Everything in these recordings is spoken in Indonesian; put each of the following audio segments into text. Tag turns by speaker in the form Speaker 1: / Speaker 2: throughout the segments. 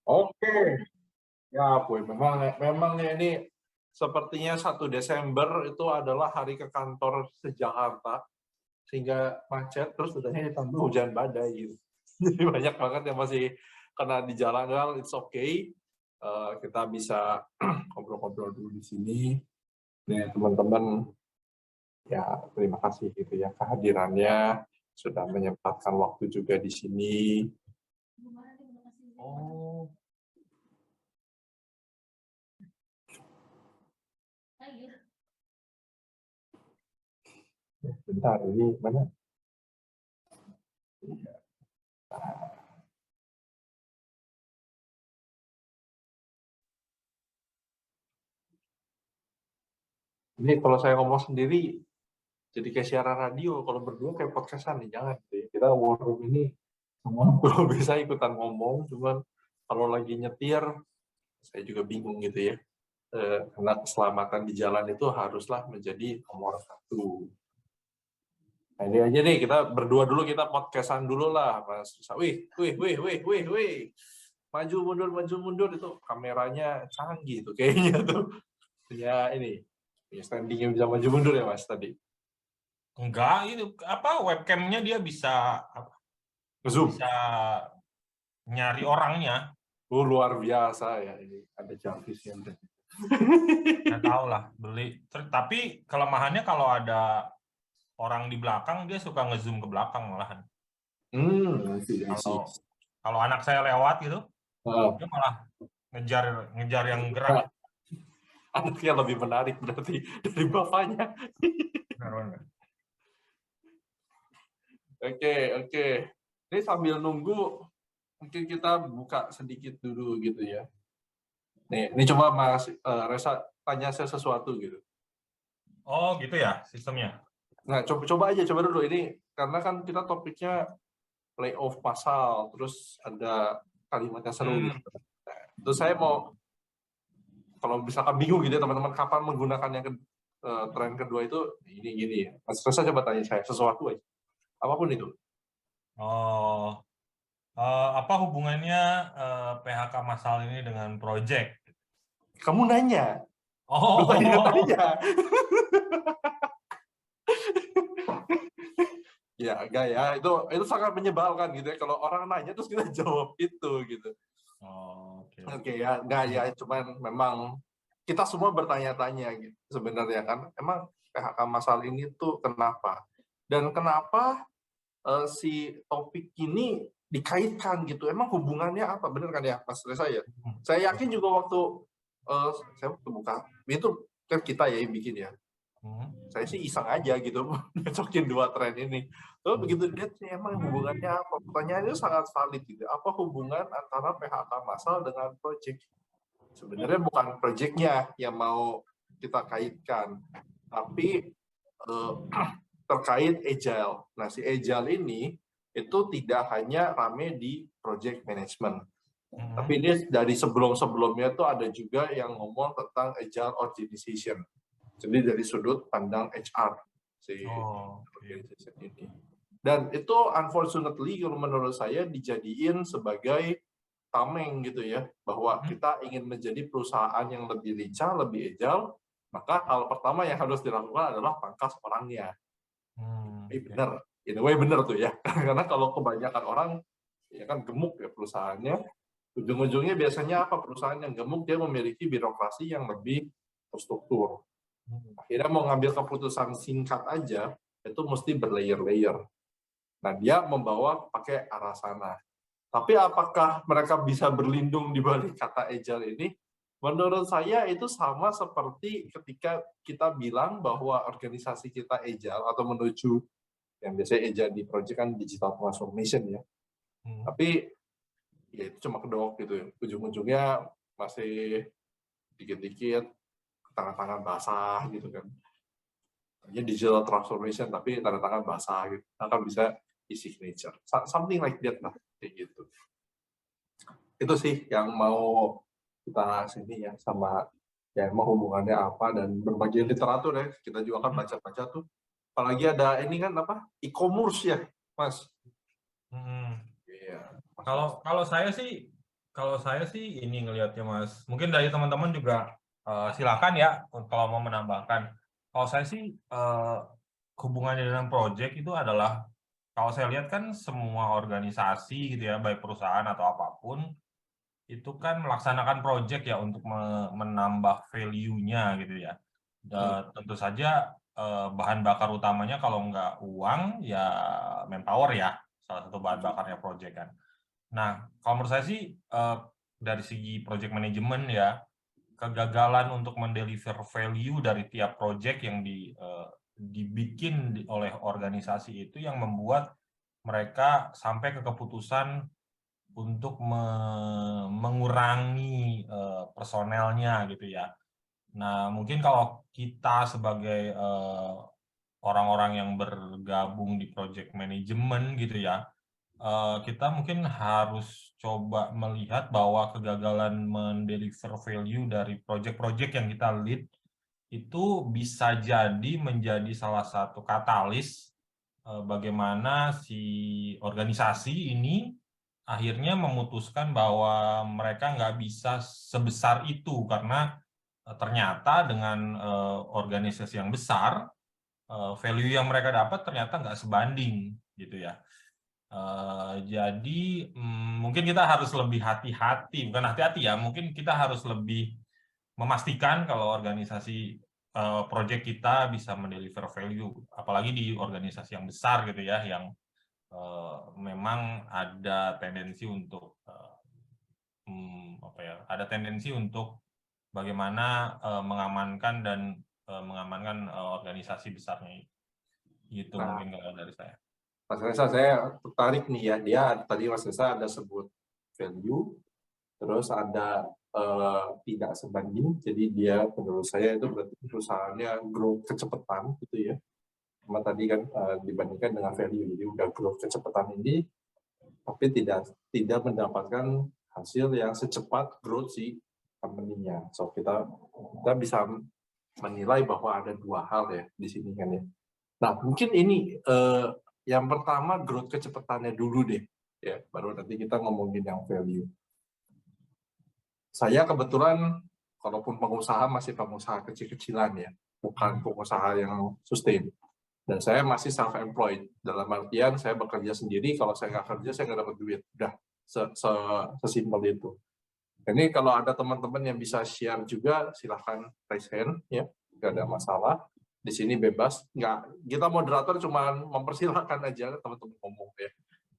Speaker 1: Oke, ya, Bu. Memang ini sepertinya 1 Desember itu adalah hari ke kantor se-Jakarta, sehingga macet, terus udahnya ditambah hujan badai gitu. Jadi banyak banget yang masih kena di jalan. Well, it's okay. Kita bisa ngobrol-ngobrol dulu di sini. Nih, teman-teman, ya terima kasih gitu ya kehadirannya, sudah menyempatkan waktu juga di sini. Oh, bentar, ini mana? Ini kalau saya ngomong sendiri, jadi kayak siaran radio. Kalau berdua kayak podcastan nih, jangan. Gitu ya. Kita war room ini semua kalau bisa ikutan ngomong, cuman kalau lagi nyetir, saya juga bingung gitu ya. Karena keselamatan di jalan itu haruslah menjadi nomor 1. Nah, ini aja nih, kita berdua dulu, kita podcastan dulu lah, Mas. Wih, maju mundur itu kameranya canggih tuh kayaknya tuh. Punya ini, punya standing yang bisa maju mundur ya Mas tadi.
Speaker 2: Enggak, itu apa webcamnya dia bisa
Speaker 1: Zoom.
Speaker 2: bisa nyari orangnya.
Speaker 1: Luar biasa ya ini, ada Jarvis yang
Speaker 2: Nggak tahu lah beli. Tapi kelemahannya kalau ada orang di belakang dia suka ngezoom ke belakang malahan.
Speaker 1: I see.
Speaker 2: Kalau anak saya lewat gitu,
Speaker 1: Oh,
Speaker 2: dia malah ngejar yang gerak.
Speaker 1: anaknya lebih menarik berarti dari bapaknya.
Speaker 2: Benar.
Speaker 1: Oke. Ini sambil nunggu, mungkin kita buka sedikit dulu gitu ya. Nih, ini coba Mas Reza tanya saya sesuatu gitu.
Speaker 2: Oh gitu ya sistemnya.
Speaker 1: Nah, coba dulu ini, karena kan kita topiknya playoff pasal, terus ada kalimatnya seru gitu. Nah, terus saya mau, kalau misalkan bingung gitu ya teman-teman kapan menggunakan yang tren kedua itu, ini gini ya. Mas Reza coba tanya saya sesuatu aja, apapun itu.
Speaker 2: Oh, apa hubungannya PHK massal ini dengan project?
Speaker 1: Kamu nanya,
Speaker 2: Oh,
Speaker 1: bertanya-tanya. Ya, enggak ya, itu sangat menyebalkan gitu ya kalau orang nanya terus kita jawab itu gitu.
Speaker 2: oke.
Speaker 1: Oke ya, enggak ya, cuman memang kita semua bertanya-tanya gitu sebenarnya kan, emang PHK massal ini tuh kenapa? Dan kenapa si topik ini dikaitkan gitu? Emang hubungannya apa? Bener kan ya, Mas Reza ya? Saya yakin juga waktu saya buka itu kan kita ya yang bikin ya. Saya sih iseng aja gitu nyocokin 2 tren ini. Terus begitu lihat sih emang hubungannya apa? Pertanyaannya sangat valid gitu. Apa hubungan antara PHK massal dengan project? Sebenarnya bukan projectnya yang mau kita kaitkan, tapi terkait agile. Nah, si agile ini itu tidak hanya rame di project management, tapi ini dari sebelum-sebelumnya itu ada juga yang ngomong tentang agile organization. Jadi dari sudut pandang HR si organization ini. Dan itu unfortunately kalau menurut saya dijadiin sebagai tameng gitu ya, bahwa kita ingin menjadi perusahaan yang lebih lincah, lebih agile, maka hal pertama yang harus dilakukan adalah pangkas orangnya. Benar, in a way benar tuh ya. Karena kalau kebanyakan orang ya kan gemuk ya perusahaannya, ujung-ujungnya biasanya apa, perusahaan yang gemuk dia memiliki birokrasi yang lebih terstruktur. Akhirnya mau ngambil keputusan singkat aja itu mesti berlayer-layer. Nah, dia membawa pakai arah sana. Tapi apakah mereka bisa berlindung di balik kata agile ini? Menurut saya itu sama seperti ketika kita bilang bahwa organisasi kita agile atau menuju yang biasanya agile di project kan digital transformation ya. Tapi ya itu cuma kedok gitu ya. Ujung-ujungnya masih dikit-dikit tangan-tangan basah gitu kan. Ini digital transformation tapi tanda tangan basah gitu. Akan bisa e-signature. Something like that lah kayak gitu. Itu sih yang mau kita sini ya, sama ya emang hubungannya apa, dan berbagai literatur ya kita juga kan baca-baca tuh, apalagi ada ini kan apa e-commerce ya Mas.
Speaker 2: Kalau saya sih Kalau saya sih ini ngelihatnya Mas, mungkin dari teman-teman juga silakan ya kalau mau menambahkan. Kalau saya sih hubungannya dengan project itu adalah, kalau saya lihat kan semua organisasi gitu ya, baik perusahaan atau apapun, itu kan melaksanakan project ya untuk menambah value-nya gitu ya. Tentu saja bahan bakar utamanya kalau nggak uang ya manpower ya, salah satu bahan bakarnya project kan. Nah, kalau menurut saya sih dari segi project management ya, kegagalan untuk mendeliver value dari tiap project yang dibikin oleh organisasi itu yang membuat mereka sampai ke keputusan untuk mengurangi personelnya gitu ya. Nah, mungkin kalau kita sebagai orang-orang yang bergabung di project management gitu ya, kita mungkin harus coba melihat bahwa kegagalan mendeliver value dari project-project yang kita lead itu bisa jadi menjadi salah satu katalis bagaimana si organisasi ini akhirnya memutuskan bahwa mereka nggak bisa sebesar itu karena ternyata dengan organisasi yang besar, value yang mereka dapat ternyata nggak sebanding gitu ya. Jadi mungkin kita harus lebih hati-hati, bukan hati-hati ya, mungkin kita harus lebih memastikan kalau organisasi project kita bisa mendeliver value, apalagi di organisasi yang besar gitu ya, yang memang ada tendensi untuk ada tendensi untuk bagaimana mengamankan dan mengamankan organisasi besarnya itu.
Speaker 1: Nah,
Speaker 2: Mungkin kalau dari saya.
Speaker 1: Mas Reza, saya tertarik nih ya. Dia tadi Mas Reza ada sebut value, terus ada tidak sebanding. Jadi dia menurut saya itu berarti perusahaannya grow kecepatan gitu ya. Sama tadi kan dibandingkan dengan value. Jadi udah grow kecepatan ini, tapi tidak mendapatkan hasil yang secepat growth si company-nya. So kita bisa menilai bahwa ada dua hal ya di sini kan ya. Nah, mungkin ini yang pertama growth kecepatannya dulu deh, ya. Baru nanti kita ngomongin yang value. Saya kebetulan, kalaupun pengusaha masih pengusaha kecil-kecilan ya, bukan pengusaha yang sustain. Dan saya masih self-employed. Dalam artian saya bekerja sendiri. Kalau saya nggak kerja, saya nggak dapat duit. Udah, sesimpel itu. Ini kalau ada teman-teman yang bisa share juga, silahkan raise hand, ya, nggak ada masalah. Di sini bebas, nggak, kita moderator cuma mempersilahkan aja teman-teman ngomong ya.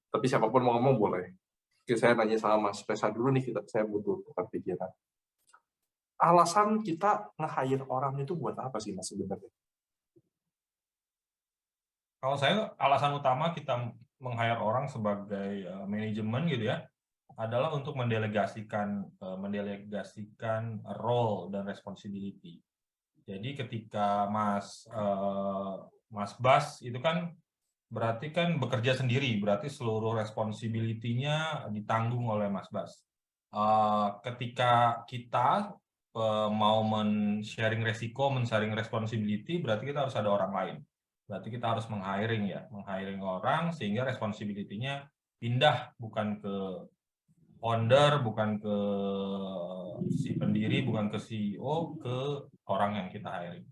Speaker 1: Tapi siapapun mau ngomong boleh. Oke, saya nanya sama Mas Pesa dulu nih, saya butuh tukar pikiran. Alasan kita nge-hire orang itu buat apa sih Mas sebenarnya?
Speaker 2: Kalau saya alasan utama kita meng-hire orang sebagai manajemen gitu ya, adalah untuk mendelegasikan role dan responsibility. Jadi ketika Mas Bas itu kan berarti kan bekerja sendiri, berarti seluruh responsibility-nya ditanggung oleh Mas Bas. Ketika kita mau men-sharing resiko, men-sharing responsibility, berarti kita harus ada orang lain. Berarti kita harus meng-hiring orang sehingga responsibility-nya pindah, bukan ke founder, bukan ke si pendiri, bukan ke CEO, ke orang yang kita hiring.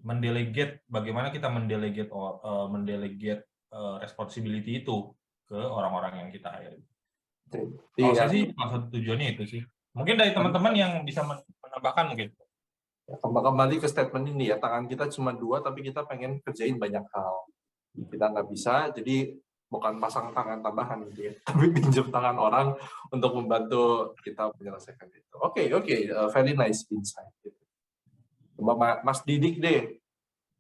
Speaker 2: Mendelegate, bagaimana kita mendelegate responsibility itu ke orang-orang yang kita hiring. Kalau saya sih maksud tujuannya itu sih. Mungkin dari teman-teman yang bisa menambahkan mungkin.
Speaker 1: Kembali ke statement ini ya, tangan kita cuma dua, tapi kita pengen kerjain banyak hal. Kita nggak bisa, jadi bukan pasang tangan tambahan gitu ya, tapi pinjam tangan orang untuk membantu kita menyelesaikan itu. Oke, very nice insight. Coba Mas Didik deh,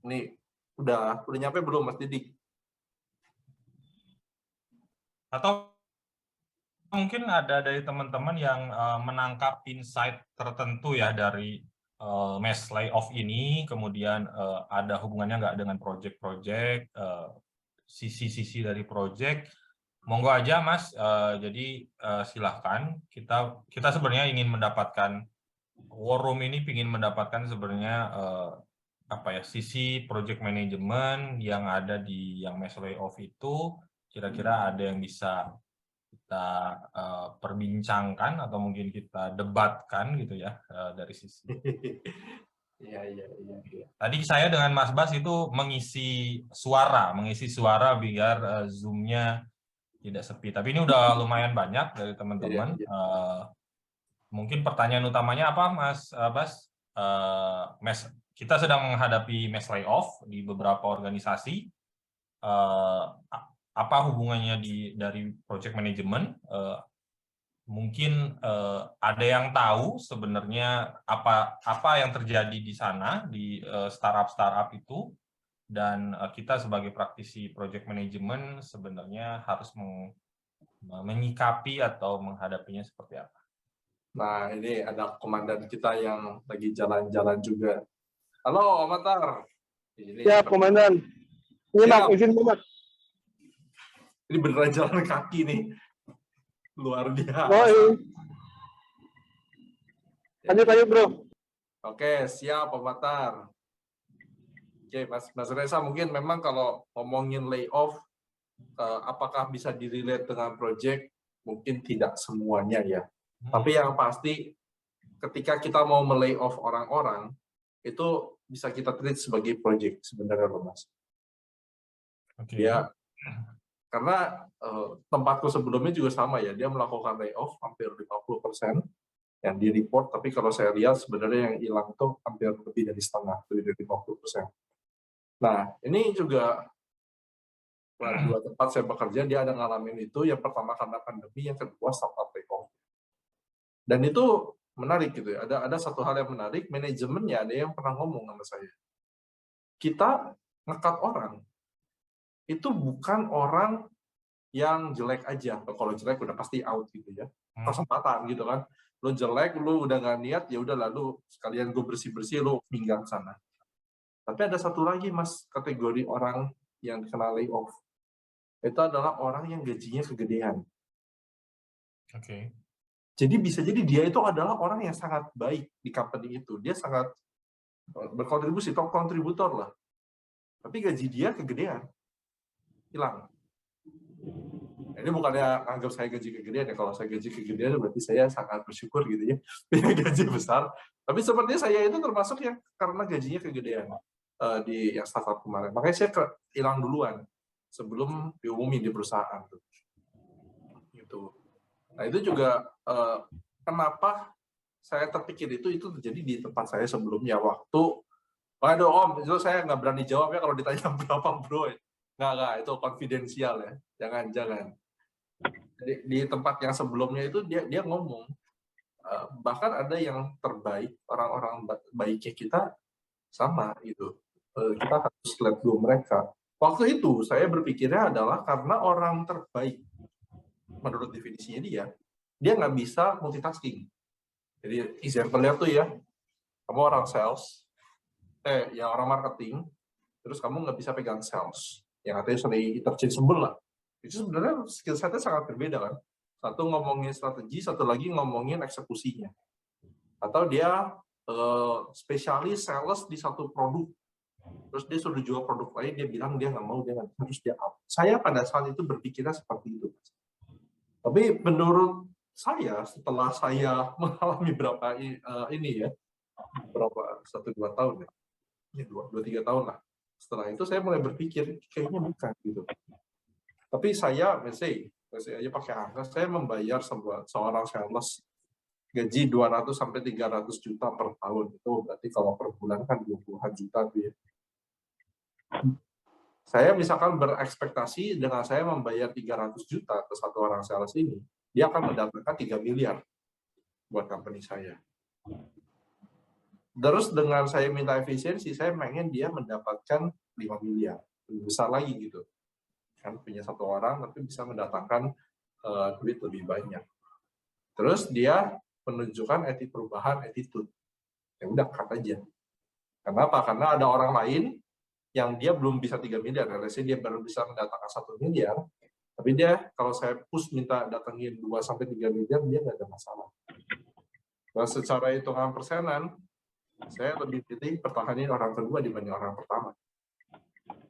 Speaker 1: nih udah nyampe belum Mas Didik?
Speaker 2: Atau mungkin ada dari teman-teman yang menangkap insight tertentu ya dari mass layoff ini, kemudian ada hubungannya nggak dengan project-project, sisi-sisi dari project. Monggo aja Mas, jadi silahkan. Kita sebenarnya ingin mendapatkan, War Room ini ingin mendapatkan sebenarnya sisi project management yang ada di yang mass layoff itu, kira-kira ada yang bisa kita perbincangkan atau mungkin kita debatkan gitu ya dari sisi.
Speaker 1: Iya.
Speaker 2: Tadi saya dengan Mas Bas itu mengisi suara biar Zoom-nya tidak sepi. Tapi ini udah lumayan banyak dari teman-teman. Mungkin pertanyaan utamanya apa, Mas Bas? Kita sedang menghadapi mass layoff di beberapa organisasi. Apa hubungannya dari project management? Mungkin ada yang tahu sebenarnya apa yang terjadi di sana di startup itu, dan kita sebagai praktisi project management sebenarnya harus menyikapi atau menghadapinya seperti apa.
Speaker 1: Nah, ini ada komandan kita yang lagi jalan-jalan juga. Halo, Amatar.
Speaker 3: Ya, komandan. Ini Mak, izin Mak.
Speaker 1: Ini beneran jalan kaki nih. Luar biasa.
Speaker 3: Lanjut bro.
Speaker 1: Oke, siap Amatar. Oke, Mas Reza, mungkin memang kalau ngomongin layoff, apakah bisa direlate dengan project? Mungkin tidak semuanya ya. Tapi yang pasti, ketika kita mau melay-off orang-orang, itu bisa kita treat sebagai project sebenarnya loh, Mas. Ya, karena tempatku sebelumnya juga sama ya, dia melakukan layoff hampir 50% yang di report, tapi kalau saya lihat sebenarnya yang hilang itu hampir lebih dari setengah, lebih dari 50%. Nah, ini juga dua tempat saya bekerja, dia ada ngalamin itu, yang pertama karena pandemi, yang kedua startup layoff. Dan itu menarik gitu ya, ada satu hal yang menarik, manajemennya ada yang pernah ngomong sama saya. Kita nge-cut orang, itu bukan orang yang jelek aja. Kalau jelek udah pasti out gitu ya. Kesempatan gitu kan. Lu jelek, lu udah nggak niat, ya udah lalu sekalian gue bersih-bersih, lu pinggang sana. Tapi ada satu lagi Mas, kategori orang yang kena layoff. Itu adalah orang yang gajinya kegedean.
Speaker 2: Oke.
Speaker 1: Jadi bisa jadi dia itu adalah orang yang sangat baik di company itu. Dia sangat berkontribusi, top kontributor lah. Tapi gaji dia kegedean. Hilang. Ini bukannya anggap saya gaji kegedean ya, kalau saya gaji kegedean berarti saya sangat bersyukur gitu ya, punya gaji besar. Tapi sepertinya saya itu termasuk yang karena gajinya kegedean di yang startup kemarin. Makanya saya hilang duluan sebelum diumumin di perusahaan tuh. Gitu. Nah itu juga kenapa saya terpikir itu terjadi di tempat saya sebelumnya waktu. Waduh Om, itu saya nggak berani jawab ya kalau ditanya berapa bro. Nggak, itu konfidensial ya. Jangan. Di tempat yang sebelumnya itu dia ngomong, bahkan ada yang terbaik, orang-orang baiknya kita sama gitu. Kita harus let go mereka. Waktu itu saya berpikirnya adalah karena orang terbaik, menurut definisinya dia nggak bisa multitasking. Jadi example-nya tuh ya, kamu orang sales, ya orang marketing, terus kamu nggak bisa pegang sales. Yang artinya sering interchangeable lah. Itu sebenarnya skill set-nya sangat berbeda kan. Satu ngomongin strategi, satu lagi ngomongin eksekusinya. Atau dia spesialis sales di satu produk, terus dia sudah jual produk lain, dia bilang dia nggak mau, dia nggak harus dia out. Saya pada saat itu berpikirnya seperti itu. Tapi menurut saya, setelah saya mengalami berapa ini ya, berapa 1-2 tahun ya, 2-3 tahun lah. Setelah itu saya mulai berpikir kayaknya bukan gitu. Tapi saya, saya aja pakai angka, saya membayar seorang sales gaji 200 sampai 300 juta per tahun. Itu berarti kalau per bulan kan 20-an juta tuh ya. Saya misalkan berekspektasi dengan saya membayar 300 juta ke satu orang sales ini, dia akan mendatangkan 3 miliar buat company saya. Terus dengan saya minta efisiensi, saya pengen dia mendapatkan 5 miliar. Lebih besar lagi gitu. Kan punya satu orang tapi bisa mendatangkan duit lebih banyak. Terus dia menunjukkan perubahan attitude. Ya udah cut aja. Kenapa? Karena ada orang lain yang dia belum bisa 3 miliar. Dia baru bisa mendatangkan 1 miliar. Tapi dia kalau saya push minta datangin 2-3 miliar, dia nggak ada masalah. Nah, secara hitungan persenan, saya lebih pilih pertahanin orang kedua dibanding orang pertama.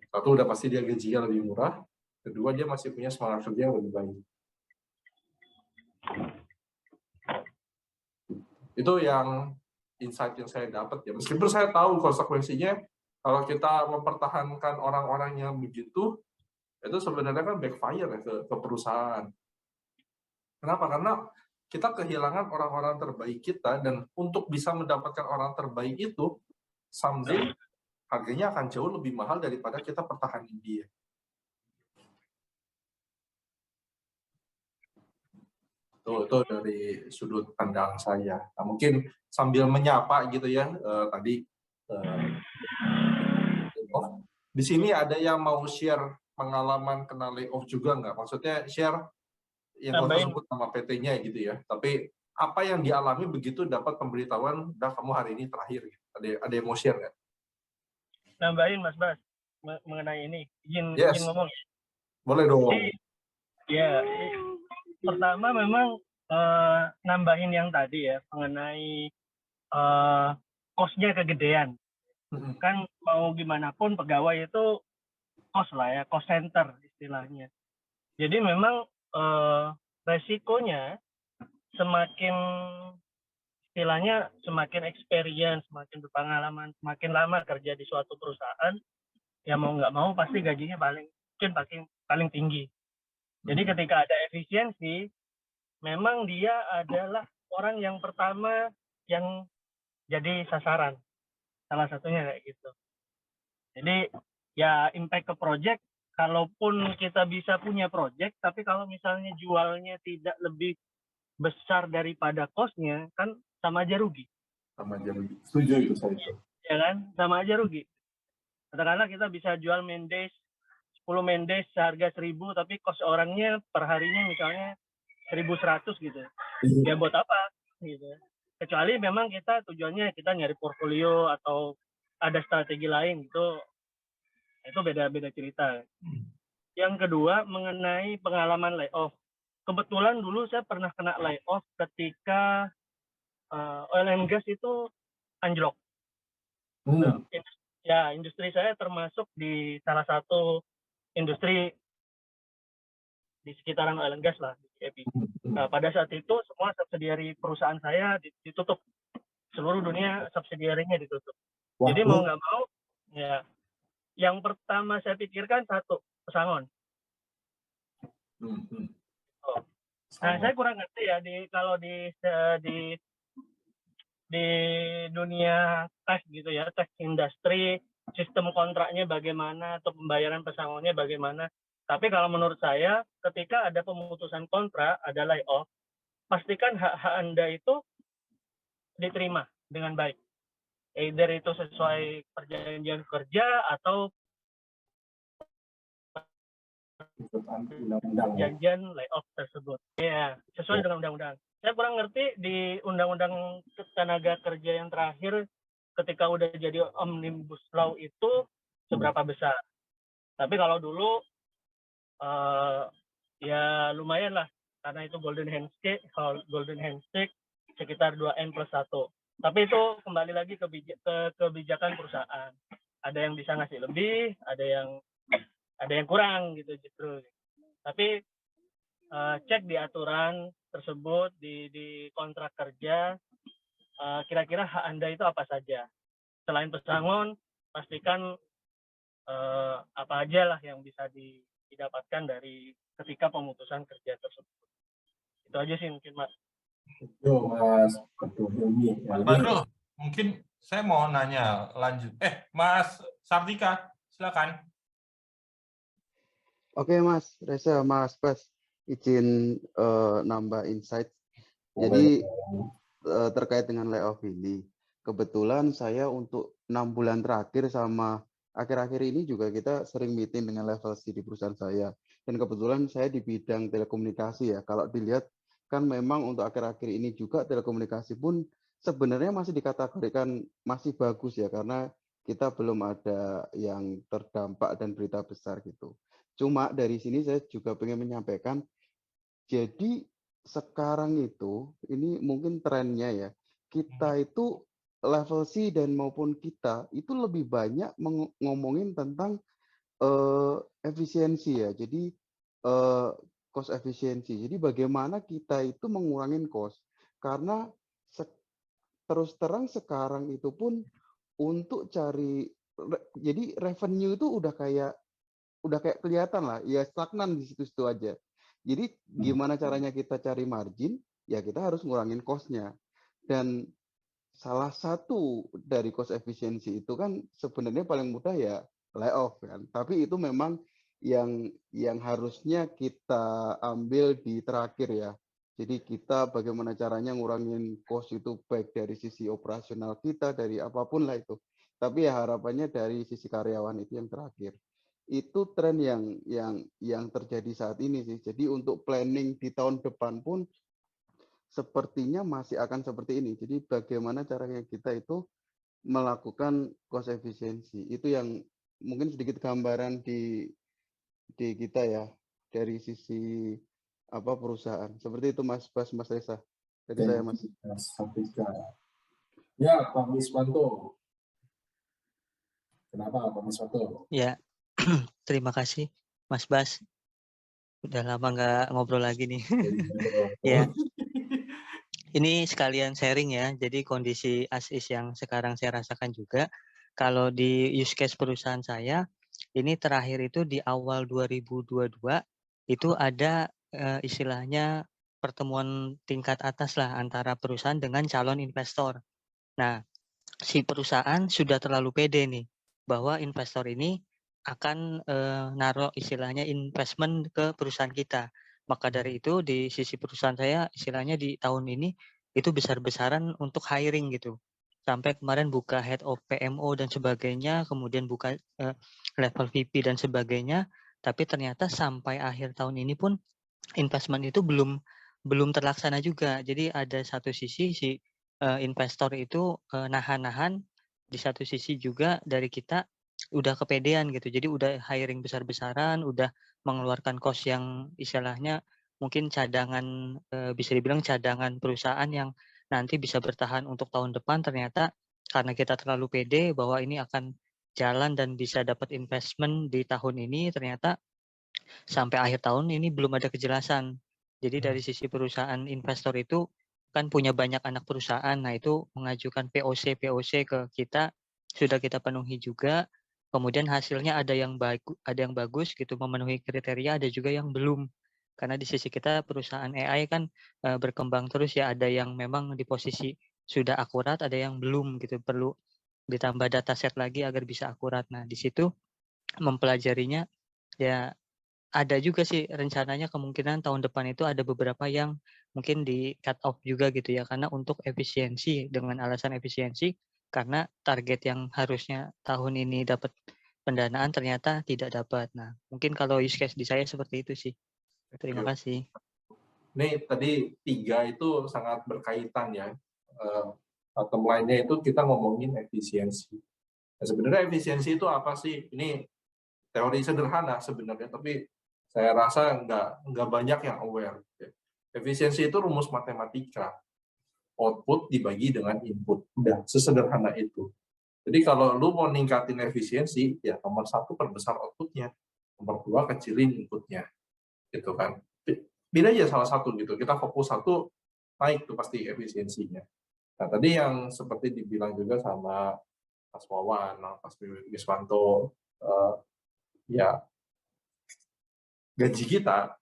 Speaker 1: Satu, udah pasti dia gajinya lebih murah. Kedua, dia masih punya semangat kerja yang lebih baik. Itu yang insight yang saya dapat ya. Meskipun saya tahu konsekuensinya kalau kita mempertahankan orang-orang yang begitu, itu sebenarnya kan backfire ya ke perusahaan. Kenapa? Karena kita kehilangan orang-orang terbaik kita, dan untuk bisa mendapatkan orang terbaik itu, someday harganya akan jauh lebih mahal daripada kita pertahanin dia. Itu dari sudut pandang saya. Nah, mungkin sambil menyapa gitu ya, tadi di sini ada yang mau share pengalaman kena layoff juga nggak? Maksudnya share yang nggak usah sebut nama PT-nya gitu ya, tapi apa yang dialami begitu dapat pemberitahuan, udah kamu hari ini terakhir. Gitu. Ada yang mau share nggak?
Speaker 4: Nambahin Mas Bas mengenai ini, izin ngomong.
Speaker 1: Boleh dong.
Speaker 4: Ya, pertama memang nambahin yang tadi ya mengenai cost-nya kegedean. Kan mau gimana pun pegawai itu cost lah ya, cost center istilahnya. Jadi memang resikonya semakin istilahnya semakin experience, semakin berpengalaman, semakin lama kerja di suatu perusahaan, ya mau nggak mau pasti gajinya paling tinggi. Jadi ketika ada efisiensi, memang dia adalah orang yang pertama yang jadi sasaran. Salah satunya kayak gitu. Jadi ya impact ke project, kalaupun kita bisa punya project, tapi kalau misalnya jualnya tidak lebih besar daripada cost-nya, kan sama aja rugi.
Speaker 1: Sama aja rugi. Setuju itu saya itu.
Speaker 4: Ya kan? Sama aja rugi. Katakanlah kita bisa jual main days, 10 main days seharga 1.000, tapi cost orangnya per harinya misalnya 1.100 gitu. Ya buat apa? Gitu. Kecuali memang kita tujuannya kita nyari portfolio atau ada strategi lain gitu. Itu beda-beda cerita. Yang kedua mengenai pengalaman layoff. Kebetulan dulu saya pernah kena layoff ketika oil and gas itu anjlok. Ya, industri saya termasuk di salah satu industri di sekitaran oil and gas lah. Nah, pada saat itu semua subsidiary perusahaan saya ditutup. Seluruh dunia subsidiary-nya ditutup. Jadi mau nggak mau, ya yang pertama saya pikirkan satu, pesangon. Nah, saya kurang ngerti ya kalau di dunia tech gitu ya, tech industry, sistem kontraknya bagaimana atau pembayaran pesangonnya bagaimana. Tapi kalau menurut saya, ketika ada pemutusan kontrak, ada layoff, pastikan hak-hak Anda itu diterima dengan baik. Either itu sesuai perjanjian kerja atau perjanjian layoff tersebut. Ya, sesuai dengan undang-undang. Saya kurang ngerti di undang-undang tenaga kerja yang terakhir ketika udah jadi omnibus law itu seberapa besar. Tapi kalau dulu ya lumayan lah, karena itu golden handshake sekitar 2N+1. Tapi itu kembali lagi ke kebijakan perusahaan. Ada yang bisa ngasih lebih, ada yang kurang gitu justru. Tapi cek di aturan tersebut di kontrak kerja, kira-kira hak Anda itu apa saja. Selain pesangon, pastikan apa aja lah yang bisa didapatkan dari ketika pemutusan kerja tersebut. Itu aja sih mungkin, Mas.
Speaker 1: Yo, Mas
Speaker 2: Badrul, mungkin saya mau nanya lanjut. Mas Sartika, silakan.
Speaker 5: Oke, Mas Reza, Mas Bas, izin nambah insight. Jadi terkait dengan layoff ini, kebetulan saya untuk 6 bulan terakhir sama akhir-akhir ini juga kita sering meeting dengan level C di perusahaan saya. Dan kebetulan saya di bidang telekomunikasi ya. Kalau dilihat kan memang untuk akhir-akhir ini juga telekomunikasi pun sebenarnya masih dikategorikan masih bagus ya, karena kita belum ada yang terdampak dan berita besar gitu. Cuma dari sini saya juga pengen menyampaikan, jadi sekarang itu ini mungkin trennya ya, kita itu level C dan maupun kita itu lebih banyak ngomongin tentang efisiensi ya. Jadi cost efisiensi. Jadi bagaimana kita itu mengurangin cost? Karena terus terang sekarang itu pun untuk cari jadi revenue itu udah kayak kelihatan lah, ya stagnan di situ-situ aja. Jadi gimana caranya kita cari margin? Ya kita harus ngurangin cost-nya. Dan salah satu dari cost efisiensi itu kan sebenarnya paling mudah ya layoff kan. Tapi itu memang yang harusnya kita ambil di terakhir ya. Jadi kita bagaimana caranya ngurangin cost itu baik dari sisi operasional kita, dari apapun lah itu. Tapi ya harapannya dari sisi karyawan itu yang terakhir. Itu tren yang terjadi saat ini sih. Jadi untuk planning di tahun depan pun sepertinya masih akan seperti ini. Jadi bagaimana caranya kita itu melakukan cost efisiensi. Itu yang mungkin sedikit gambaran di kita ya dari sisi perusahaan. Seperti itu Mas Bas, Mas Reza. Dari saya Mas.
Speaker 1: Ya, Pak Wiswanto. Kenapa Pak Wiswanto?
Speaker 6: Ya, terima kasih Mas Bas. Udah lama nggak ngobrol lagi nih. Ya, ini sekalian sharing ya. Jadi kondisi as-is yang sekarang saya rasakan juga. Kalau di use case perusahaan saya, ini terakhir itu di awal 2022, itu ada istilahnya pertemuan tingkat atas lah antara perusahaan dengan calon investor. Nah, si perusahaan sudah terlalu pede nih, bahwa investor ini akan naruh istilahnya investment ke perusahaan kita. Maka dari itu di sisi perusahaan saya istilahnya di tahun ini itu besar-besaran untuk hiring gitu. Sampai kemarin buka head of PMO dan sebagainya, kemudian buka level VP dan sebagainya. Tapi ternyata sampai akhir tahun ini pun investment itu belum terlaksana juga. Jadi ada satu sisi si investor itu nahan-nahan, di satu sisi juga dari kita udah kepedean gitu. Jadi udah hiring besar-besaran, udah mengeluarkan cost yang istilahnya mungkin cadangan, bisa dibilang cadangan perusahaan yang nanti bisa bertahan untuk tahun depan. Ternyata karena kita terlalu pede bahwa ini akan jalan dan bisa dapat investment di tahun ini, ternyata sampai akhir tahun ini belum ada kejelasan. Jadi dari sisi perusahaan investor itu kan punya banyak anak perusahaan. Nah, itu mengajukan POC ke kita, sudah kita penuhi juga. Kemudian hasilnya ada yang bagus gitu, memenuhi kriteria, ada juga yang belum. Karena di sisi kita perusahaan AI kan berkembang terus ya, ada yang memang di posisi sudah akurat, ada yang belum gitu, perlu ditambah dataset lagi agar bisa akurat. Nah, di situ mempelajarinya ya ada juga sih rencananya kemungkinan tahun depan itu ada beberapa yang mungkin di cut off juga gitu ya, karena untuk efisiensi, dengan alasan efisiensi karena target yang harusnya tahun ini dapat pendanaan ternyata tidak dapat. Nah, mungkin kalau use case di saya seperti itu sih. Terima kasih.
Speaker 1: Ini tadi 3 itu sangat berkaitan ya. Bottom line-nya itu kita ngomongin efisiensi. Nah, sebenarnya efisiensi itu apa sih? Ini teori sederhana sebenarnya, tapi saya rasa nggak banyak yang aware. Efisiensi itu rumus matematika. Output dibagi dengan input. Udah, sesederhana itu. Jadi kalau lu mau ningkatin efisiensi, ya nomor 1 perbesar outputnya, nomor 2 kecilin inputnya. Gitu kan. Pilih aja salah satu gitu. Kita fokus satu, naik tuh pasti efisiensinya. Nah, tadi yang seperti dibilang juga sama Mas Wawan, Mas Wiswanto, ya gaji kita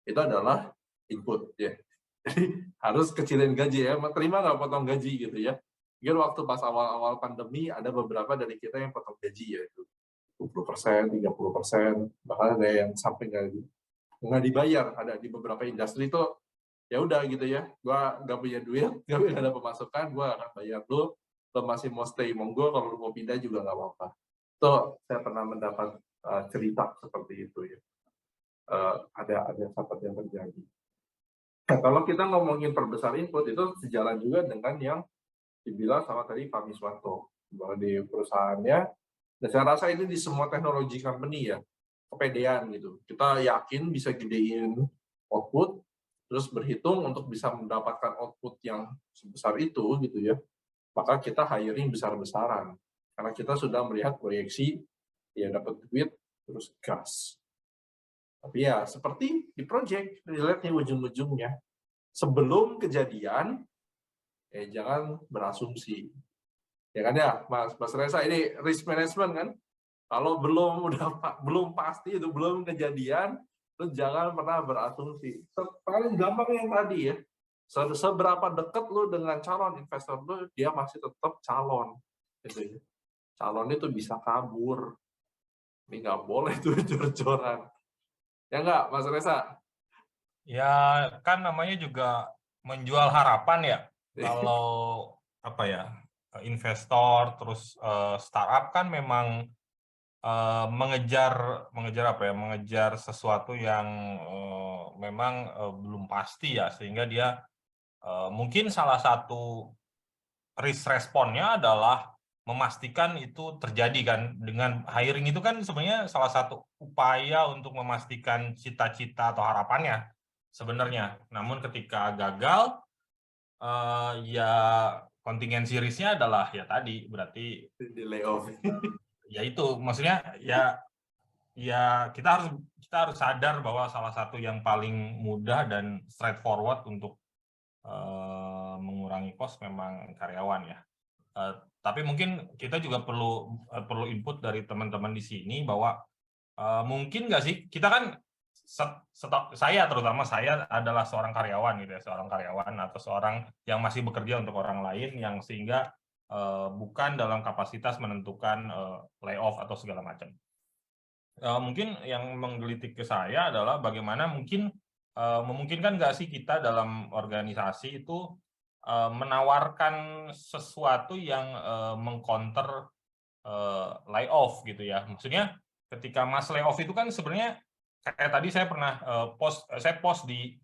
Speaker 1: itu adalah input ya. Jadi harus kecilin gaji ya, terima nggak potong gaji gitu ya. Mungkin waktu pas awal-awal pandemi ada beberapa dari kita yang potong gaji ya, itu 20%, 30%, bahkan ada yang sampai nggak dibayar. Ada di beberapa industri itu ya udah gitu ya, gua nggak punya duit, nggak ada pemasukan, gua akan bayar lu, lo masih mau stay monggo, kalau lu mau pindah juga nggak apa-apa. Itu saya pernah mendapat cerita seperti itu ya. Ada sahabat yang terjadi. Nah, kalau kita ngomongin perbesar input itu sejalan juga dengan yang dibilang sama tadi Pak Wiswanto, bahwa di perusahaannya, dan saya rasa ini di semua teknologi company ya, kepedean gitu. Kita yakin bisa gedein output, terus berhitung untuk bisa mendapatkan output yang sebesar itu gitu ya, maka kita hiring besar-besaran. Karena kita sudah melihat proyeksi, ya dapat duit, terus gas. Tapi ya seperti di project, dilihat nih ujung-ujungnya. Sebelum kejadian, jangan berasumsi. Ya kan ya, Mas Reza, ini risk management kan? Kalau belum pasti itu belum kejadian, terus jangan pernah berasumsi. Paling gampang yang tadi ya. Seberapa dekat lu dengan calon investor lu, dia masih tetap calon. Gitu ya. Calon itu bisa kabur. Ini nggak boleh tuh jor-joran. Ya nggak, Mas Reza?
Speaker 2: Ya kan namanya juga menjual harapan ya. Kalau apa ya, investor terus startup kan memang mengejar sesuatu yang memang belum pasti ya, sehingga dia mungkin salah satu risk responnya adalah memastikan itu terjadi kan. Dengan hiring itu kan sebenarnya salah satu upaya untuk memastikan cita-cita atau harapannya sebenarnya. Namun ketika gagal, ya kontingensi risknya adalah ya tadi, berarti
Speaker 1: Di layoff.
Speaker 2: ya itu maksudnya ya kita harus sadar bahwa salah satu yang paling mudah dan straightforward untuk mengurangi cost memang karyawan ya. Tapi mungkin kita juga perlu input dari teman-teman di sini bahwa mungkin nggak sih, kita kan terutama saya adalah seorang karyawan gitu ya, seorang karyawan atau seorang yang masih bekerja untuk orang lain yang sehingga bukan dalam kapasitas menentukan layoff atau segala macam. Mungkin yang menggelitik ke saya adalah bagaimana mungkin memungkinkan nggak sih kita dalam organisasi itu menawarkan sesuatu yang mengcounter layoff gitu ya. Maksudnya ketika Mas layoff itu kan sebenarnya kayak tadi saya pernah post di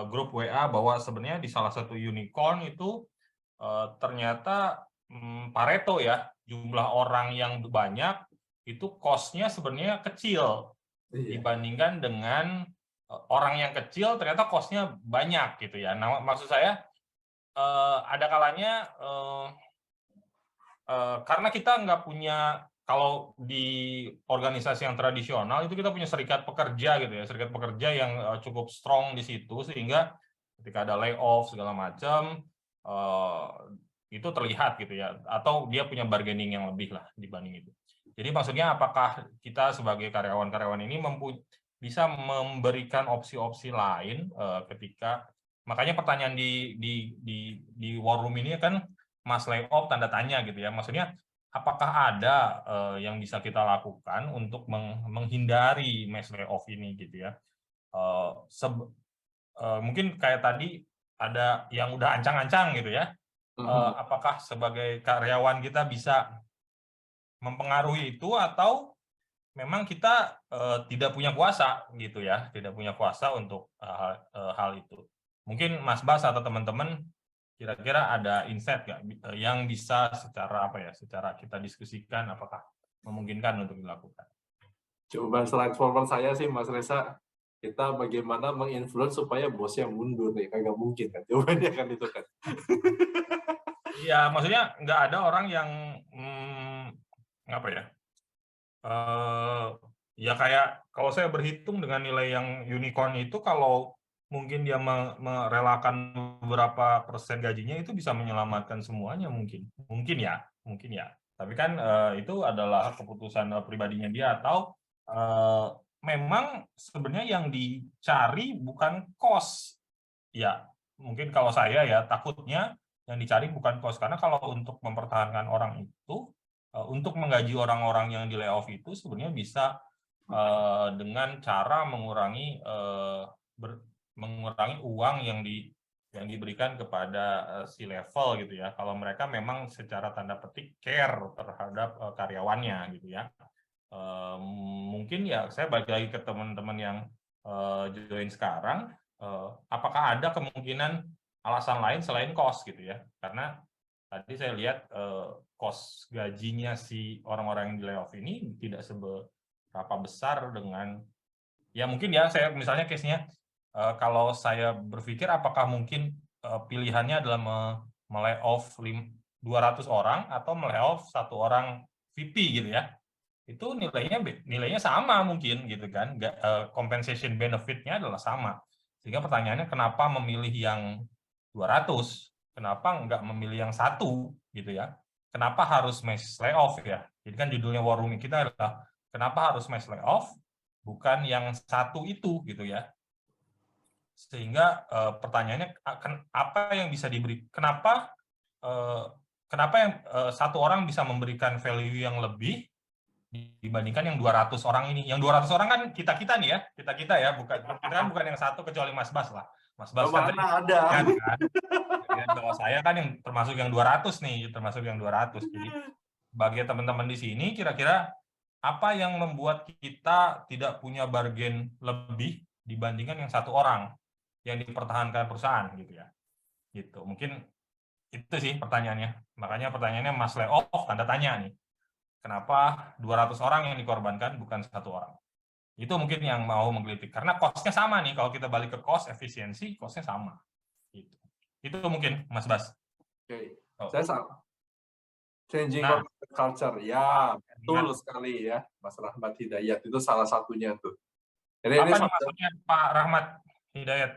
Speaker 2: grup WA bahwa sebenarnya di salah satu unicorn itu ternyata Pareto ya, jumlah orang yang banyak itu cost-nya sebenarnya kecil dibandingkan dengan orang yang kecil ternyata cost-nya banyak gitu ya. Nah, maksud saya ada kalanya karena kita nggak punya, kalau di organisasi yang tradisional itu kita punya serikat pekerja gitu ya, serikat pekerja yang cukup strong di situ sehingga ketika ada layoff segala macam itu terlihat gitu ya, atau dia punya bargaining yang lebih lah dibanding itu. Jadi maksudnya apakah kita sebagai karyawan-karyawan ini bisa memberikan opsi-opsi lain ketika, makanya pertanyaan di war room ini kan Mas layoff tanda tanya gitu ya. Maksudnya apakah ada yang bisa kita lakukan untuk menghindari mass layoff ini gitu ya. Mungkin kayak tadi ada yang udah ancang-ancang gitu ya. Apakah sebagai karyawan kita bisa mempengaruhi itu atau memang kita tidak punya kuasa gitu ya, tidak punya kuasa untuk hal itu. Mungkin Mas Bas atau teman-teman kira-kira ada insight nggak yang bisa secara kita diskusikan apakah memungkinkan untuk dilakukan?
Speaker 1: Coba slide forward saya sih Mas Reza, kita bagaimana menginfluence supaya bosnya mundur nih, kagak mungkin kan, jawabannya kan itu kan.
Speaker 2: Iya, maksudnya nggak ada orang yang ya kayak kalau saya berhitung dengan nilai yang unicorn itu, kalau mungkin dia merelakan beberapa persen gajinya itu bisa menyelamatkan semuanya mungkin ya. Tapi kan itu adalah keputusan pribadinya dia, atau memang sebenarnya yang dicari bukan cost ya. Mungkin kalau saya ya takutnya yang dicari bukan cost, karena kalau untuk mempertahankan orang itu, untuk menggaji orang-orang yang di layoff itu sebenarnya bisa dengan cara mengurangi uang yang diberikan kepada si level gitu ya. Kalau mereka memang secara tanda petik care terhadap karyawannya gitu ya. Mungkin ya saya balik lagi ke teman-teman yang join sekarang, apakah ada kemungkinan alasan lain selain cost gitu ya? Karena tadi saya lihat cost gajinya si orang-orang yang di layoff ini tidak seberapa besar dengan, ya mungkin ya saya misalnya case-nya kalau saya berpikir apakah mungkin pilihannya adalah me-layoff 200 orang atau me-layoff 1 orang VP gitu ya. itu nilainya sama mungkin gitu kan, compensation benefit-nya adalah sama. Sehingga pertanyaannya kenapa memilih yang 200, kenapa nggak memilih yang 1 gitu ya? Kenapa harus mass layoff ya? Jadi kan judulnya war room kita adalah kenapa harus mass layoff, bukan yang 1 itu gitu ya. Sehingga pertanyaannya apa yang bisa diberi, kenapa yang 1 orang bisa memberikan value yang lebih dibandingkan yang 200 orang ini. Yang 200 orang kan kita nih ya, kita ya, bukan yang 1 kecuali Mas Bas lah. Mas Bas kan
Speaker 1: ada.
Speaker 2: Kan kalau saya kan yang termasuk yang 200 nih, termasuk yang 200. Jadi bagi teman-teman di sini kira-kira apa yang membuat kita tidak punya bargain lebih dibandingkan yang 1 orang yang dipertahankan perusahaan gitu ya. Gitu. Mungkin itu sih pertanyaannya. Makanya pertanyaannya Mas layoff tanda tanya nih. Kenapa 200 orang yang dikorbankan bukan 1 orang? Itu mungkin yang mau menggelitik. Karena cost-nya sama nih. Kalau kita balik ke cost, efisiensi, cost-nya sama. Gitu. Itu mungkin, Mas Bas.
Speaker 1: Oke. Saya sama. Changing corporate culture. Ya, betul sekali ya. Mas Rahmat Hidayat. Itu salah satunya tuh. Jadi
Speaker 2: apa nih maksudnya Pak Rahmat Hidayat?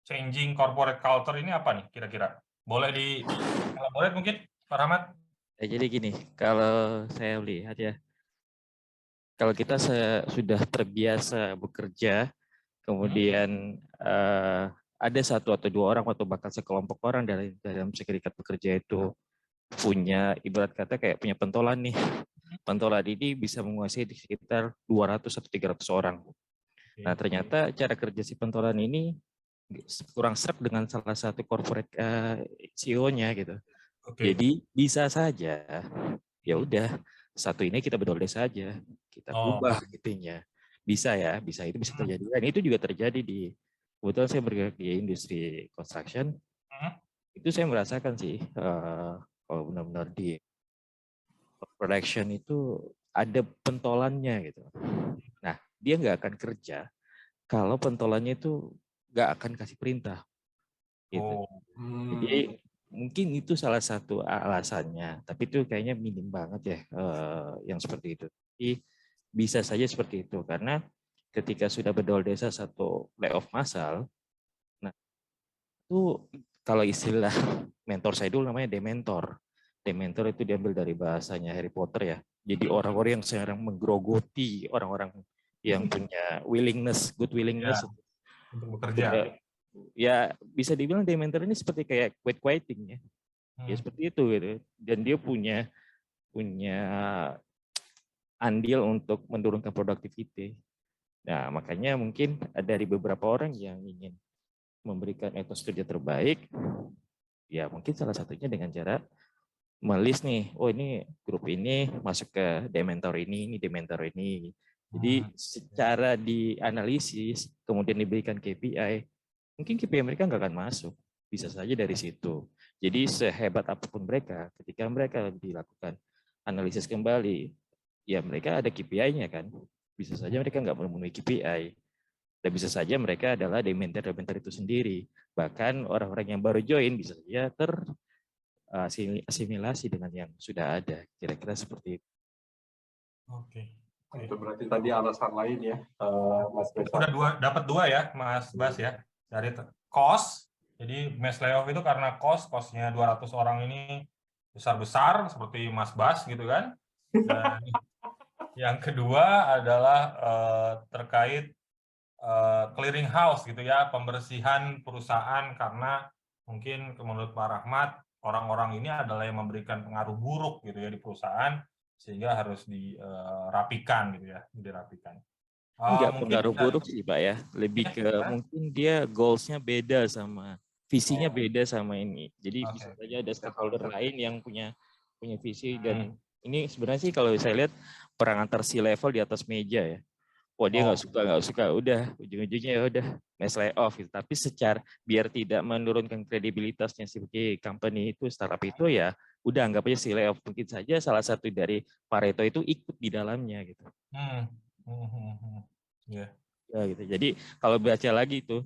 Speaker 2: Changing corporate culture ini apa nih kira-kira? Boleh di-elaborate mungkin, Pak Rahmat?
Speaker 7: Ya, jadi gini, kalau saya lihat ya, kalau kita sudah terbiasa bekerja, kemudian ada 1 atau 2 orang atau bahkan sekelompok orang dalam serikat pekerja itu punya, ibarat kata kayak punya pentolan nih. Pentolan ini bisa menguasai di sekitar 200 atau 300 orang. Nah, ternyata cara kerja si pentolan ini kurang serap dengan salah satu corporate CEO-nya gitu. Jadi bisa saja ya udah 1 ini kita bedol saja, kita ubah intinya. Bisa ya, itu bisa terjadi. Dan itu juga terjadi kebetulan saya bergerak di industri construction. Itu saya merasakan sih kalau benar-benar di production itu ada pentolannya gitu. Nah, dia nggak akan kerja kalau pentolannya itu nggak akan kasih perintah gitu. Jadi mungkin itu salah satu alasannya, tapi itu kayaknya minim banget ya yang seperti itu. Jadi bisa saja seperti itu, karena ketika sudah bedol desa 1 layoff massal, nah itu kalau istilah mentor saya dulu namanya dementor. Dementor itu diambil dari bahasanya Harry Potter ya. Jadi orang-orang yang sekarang menggerogoti orang-orang yang punya good willingness
Speaker 2: untuk bekerja.
Speaker 7: Ya bisa dibilang dementor ini seperti kayak quitting ya. Ya seperti itu gitu. Dan dia punya andil untuk menurunkan productivity. Nah, makanya mungkin dari beberapa orang yang ingin memberikan etos kerja terbaik, ya mungkin salah satunya dengan cara melis nih, oh ini grup ini masuk ke dementor ini dementor ini. Jadi secara dianalisis, kemudian diberikan KPI, mungkin KPI mereka nggak akan masuk. Bisa saja dari situ. Jadi sehebat apapun mereka, ketika mereka dilakukan analisis kembali, ya mereka ada KPI-nya kan. Bisa saja mereka nggak memenuhi KPI. Dan bisa saja mereka adalah dementor itu sendiri. Bahkan orang-orang yang baru join bisa saja asimilasi dengan yang sudah ada. Kira-kira seperti itu.
Speaker 2: Oke.
Speaker 1: Itu berarti tadi alasan lain ya, Mas Bas.
Speaker 2: Udah dapat 2 ya, Mas Bas ya. Dari cost, jadi mass layoff itu karena cost-nya 200 orang ini besar-besar seperti Mas Bas gitu kan. Dan yang kedua adalah terkait clearing house gitu ya, pembersihan perusahaan, karena mungkin menurut Pak Rahmat orang-orang ini adalah yang memberikan pengaruh buruk gitu ya di perusahaan, sehingga harus dirapikan gitu ya, dirapikan.
Speaker 7: Enggak pengaruh buruk sih Pak ya, lebih ke mungkin dia goals-nya beda sama visinya beda sama ini. Jadi bisa saja ada stakeholder lain yang punya visi, dan ini sebenarnya sih kalau saya lihat perang antar C-level di atas meja ya. Wah dia nggak suka, udah ujung-ujungnya ya udah mass layoff gitu. Tapi secara biar tidak menurunkan kredibilitasnya sebagai company itu, startup itu, ya udah anggap aja si layoff. Mungkin saja salah satu dari Pareto itu ikut di dalamnya gitu. Ya, gitu. Jadi kalau baca lagi itu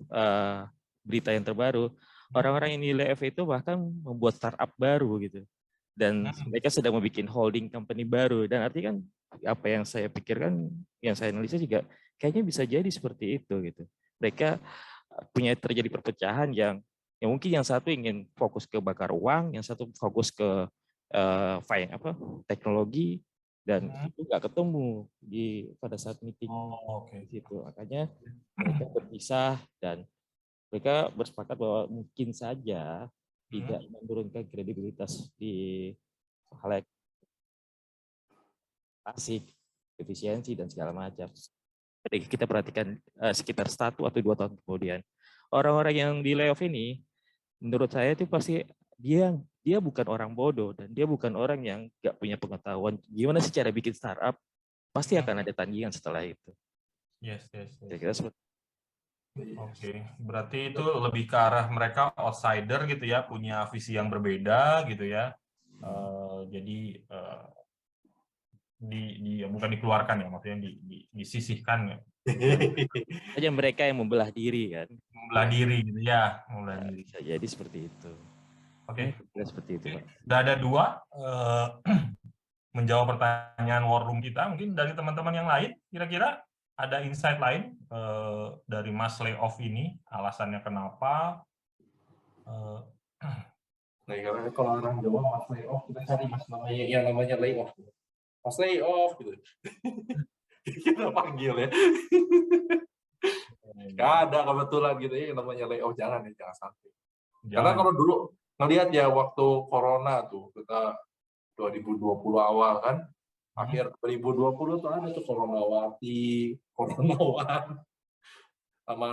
Speaker 7: berita yang terbaru, orang-orang yang di layoff itu bahkan membuat startup baru gitu. dan mereka sedang membuat holding company baru, dan artinya kan apa yang saya pikirkan, yang saya analisa juga kayaknya bisa jadi seperti itu gitu. Mereka punya terjadi perpecahan yang mungkin yang satu ingin fokus ke bakar uang, yang satu fokus ke teknologi, dan itu nggak ketemu pada saat meeting di situ. Makanya mereka berpisah dan mereka bersepakat bahwa mungkin saja tidak menurunkan kredibilitas di hal asik, efisiensi dan segala macam. Jadi kita perhatikan sekitar 1 atau 2 tahun kemudian, orang-orang yang di layoff ini, menurut saya itu pasti dia bukan orang bodoh dan dia bukan orang yang nggak punya pengetahuan gimana sih cara bikin startup. Pasti akan ada tandingan setelah itu.
Speaker 2: Yes.
Speaker 7: Kira-kira seperti.
Speaker 2: Oke, berarti itu lebih ke arah mereka outsider gitu ya, punya visi yang berbeda gitu ya. Jadi bukan dikeluarkan ya, maksudnya disisihkan ya.
Speaker 7: Saja mereka yang membelah diri kan.
Speaker 2: Membelah diri gitu ya, membelah diri.
Speaker 7: Bisa jadi seperti itu.
Speaker 2: Oke.
Speaker 7: Seperti itu, Pak.
Speaker 2: Udah ada 2 menjawab pertanyaan war room kita. Mungkin dari teman-teman yang lain, kira-kira ada insight lain dari Mas layoff ini, alasannya kenapa?
Speaker 1: Nah, kalau orang Jawa Mas layoff, kita cari Mas namanya layoff. Mas layoff gitu. Kita panggil ya. Gak ada kebetulan gitu ya yang namanya layoff, jangan sampai. Karena kalau dulu ngelihat ya waktu corona tuh, kita 2020 awal kan, akhir 2020 tuh ada tuh Coronawati, Coronawan, sama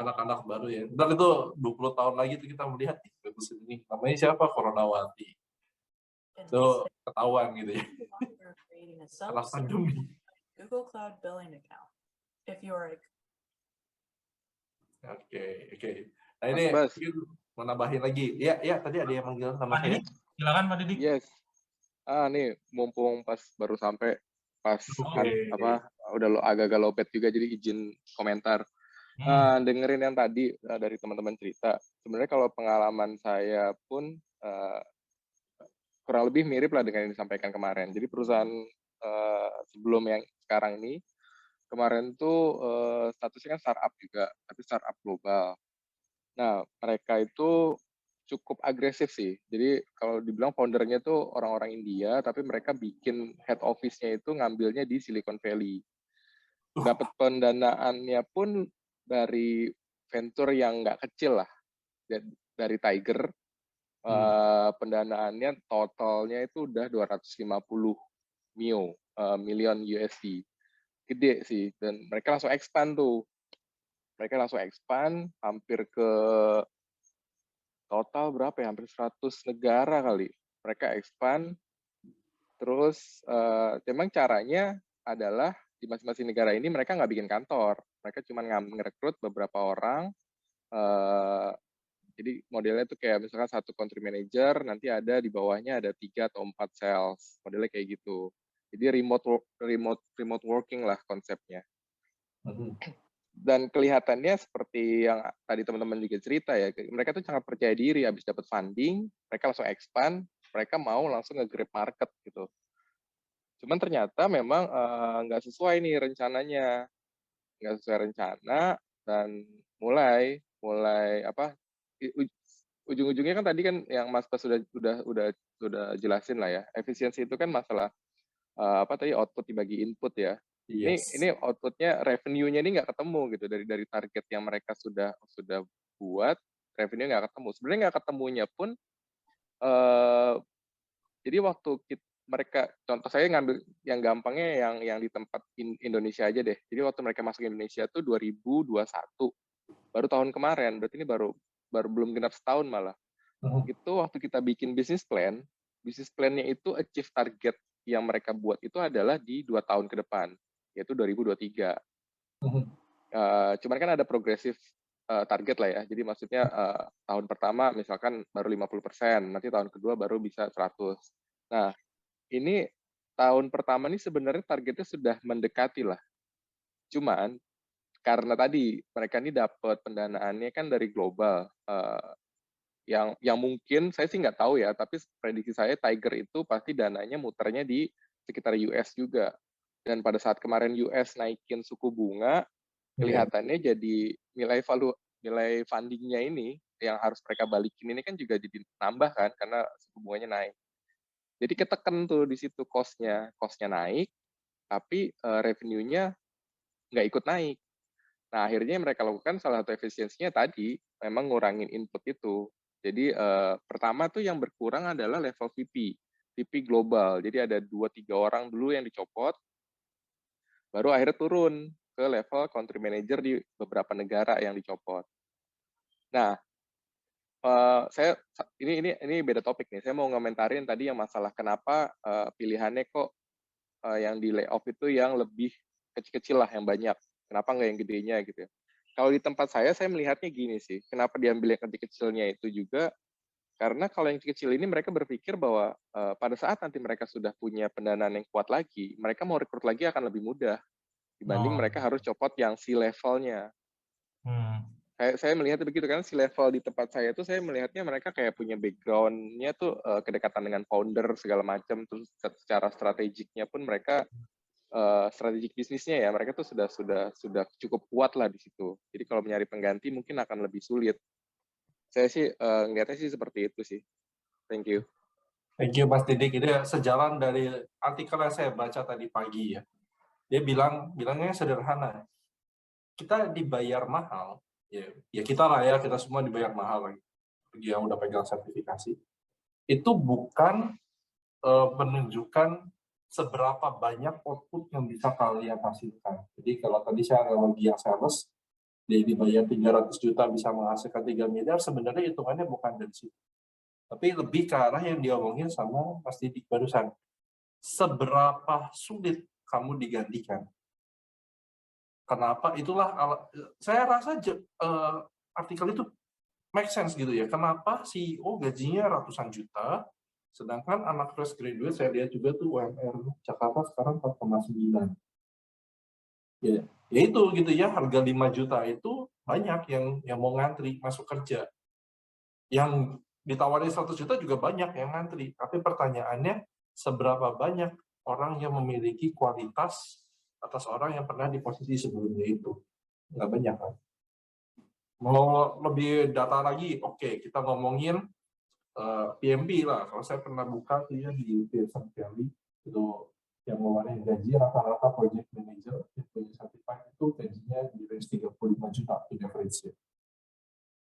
Speaker 1: anak-anak baru ya. Dan itu 20 tahun lagi tuh kita melihat ini namanya siapa, Coronawati. Itu ketahuan gitu ya. Karena pandemi.
Speaker 8: Google Cloud Billing account. If you're
Speaker 1: Oke. Nah ini mungkin mau nambahin lagi. Ya tadi ada yang manggil sama saya.
Speaker 2: Silakan Pak Didik.
Speaker 3: Yes. Nih mumpung pas baru sampai udah agak-agak lopet juga, jadi izin komentar. Dengerin yang tadi dari teman-teman cerita. Sebenarnya kalau pengalaman saya pun kurang lebih mirip lah dengan yang disampaikan kemarin. Jadi perusahaan sebelum yang sekarang ini, kemarin tuh statusnya kan startup juga, tapi startup global. Nah, mereka itu cukup agresif sih. Jadi kalau dibilang foundernya tuh orang-orang India, tapi mereka bikin head office-nya itu ngambilnya di Silicon Valley. Dapat pendanaannya pun dari venture yang nggak kecil lah, dari Tiger. Pendanaannya totalnya itu udah 250 million USD. Gede sih, dan mereka langsung expand tuh. Mereka langsung expand hampir ke total berapa ya? Hampir 100 negara kali. Mereka expand. Terus memang caranya adalah di masing-masing negara ini mereka nggak bikin kantor. Mereka cuma ngerekrut beberapa orang. Jadi modelnya tuh kayak misalkan 1 country manager, nanti ada di bawahnya ada 3 atau 4 sales. Modelnya kayak gitu. Jadi remote working lah konsepnya. Dan kelihatannya seperti yang tadi teman-teman juga cerita ya, mereka tuh sangat percaya diri, habis dapat funding, mereka langsung expand, mereka mau langsung nge-grab market gitu. Cuman ternyata memang nggak sesuai nih rencananya, nggak sesuai rencana, dan mulai ujung-ujungnya kan tadi kan yang Mas Bas sudah jelasin lah ya, efisiensi itu kan masalah output dibagi input ya. Yes. Ini outputnya, revenue-nya ini nggak ketemu gitu dari target yang mereka sudah buat, revenue nggak ketemu. Sebenarnya nggak ketemunya pun, jadi waktu mereka, contoh saya ngambil yang gampangnya yang di tempat Indonesia aja deh. Jadi waktu mereka masuk Indonesia tuh 2021, baru tahun kemarin, berarti ini baru belum genap setahun malah. Itu waktu kita bikin business plan-nya itu achieve target yang mereka buat itu adalah di 2 tahun ke depan, yaitu 2023. Cuman kan ada progresif target lah ya. Jadi maksudnya tahun pertama misalkan baru 50%, nanti tahun kedua baru bisa 100. Nah, ini tahun pertama ini sebenarnya targetnya sudah mendekati lah. Cuman karena tadi mereka ini dapat pendanaannya kan dari global. yang mungkin saya sih nggak tahu ya, tapi prediksi saya Tiger itu pasti dananya muternya di sekitar US juga. Dan pada saat kemarin US naikin suku bunga, kelihatannya jadi nilai fundingnya ini yang harus mereka balikin ini kan juga jadi nambah kan karena suku bunganya naik. Jadi ketekan tuh di situ cost-nya naik, tapi revenue-nya nggak ikut naik. Nah, akhirnya mereka lakukan salah satu efisiensinya tadi memang ngurangin input itu. Jadi pertama tuh yang berkurang adalah level VP global. Jadi ada 2-3 orang dulu yang dicopot, baru akhirnya turun ke level country manager di beberapa negara yang dicopot. Nah, ini beda topik nih. Saya mau ngomentarin tadi yang masalah kenapa pilihannya kok yang di layoff itu yang lebih kecil-kecil lah, yang banyak. Kenapa nggak yang gedenya gitu ya. Kalau di tempat saya melihatnya gini sih. Kenapa diambil yang kecil-kecilnya itu juga, karena kalau yang kecil ini mereka berpikir bahwa pada saat nanti mereka sudah punya pendanaan yang kuat lagi, mereka mau rekrut lagi akan lebih mudah dibanding mereka harus copot yang C-levelnya. Saya melihatnya begitu kan, C-level di tempat saya itu saya melihatnya mereka kayak punya background-nya tuh kedekatan dengan founder segala macam, terus secara strategiknya pun mereka strategik bisnisnya ya mereka tuh sudah cukup kuat lah di situ. Jadi kalau mencari pengganti mungkin akan lebih sulit. Saya sih ngeliatnya sih seperti itu sih. Thank you.
Speaker 1: Thank you Mas Didik. Ini sejalan dari artikel yang saya baca tadi pagi ya. Dia bilangnya sederhana. Kita dibayar mahal, ya kita lah ya, kita semua dibayar mahal lagi. Bagi yang udah pegang sertifikasi. Itu bukan menunjukkan seberapa banyak output yang bisa kalian hasilkan. Jadi kalau tadi saya analogi yang sales, dia dibayar 300 juta bisa menghasilkan 3 miliar, sebenarnya hitungannya bukan dari situ. Tapi lebih ke arah yang diomongin sama Mas Didik barusan. Seberapa sulit kamu digantikan. Kenapa? Itulah, saya rasa artikel itu make sense gitu ya. Kenapa CEO gajinya ratusan juta, sedangkan anak fresh graduate saya lihat juga tuh UMR Jakarta sekarang 4,9. Ya itu gitu ya, harga 5 juta itu banyak yang mau ngantri masuk kerja. Yang ditawarin 100 juta juga banyak yang ngantri. Tapi pertanyaannya, seberapa banyak orang yang memiliki kualitas atas orang yang pernah di posisi sebelumnya itu? Nggak banyak kan? Mau lebih data lagi, oke, kita ngomongin PMP lah. Kalau saya pernah buka tuh ya di Pearson Valley, itu yang ngeluarin gaji rata-rata project manager yang punya certified itu gajinya di range 35 juta in average.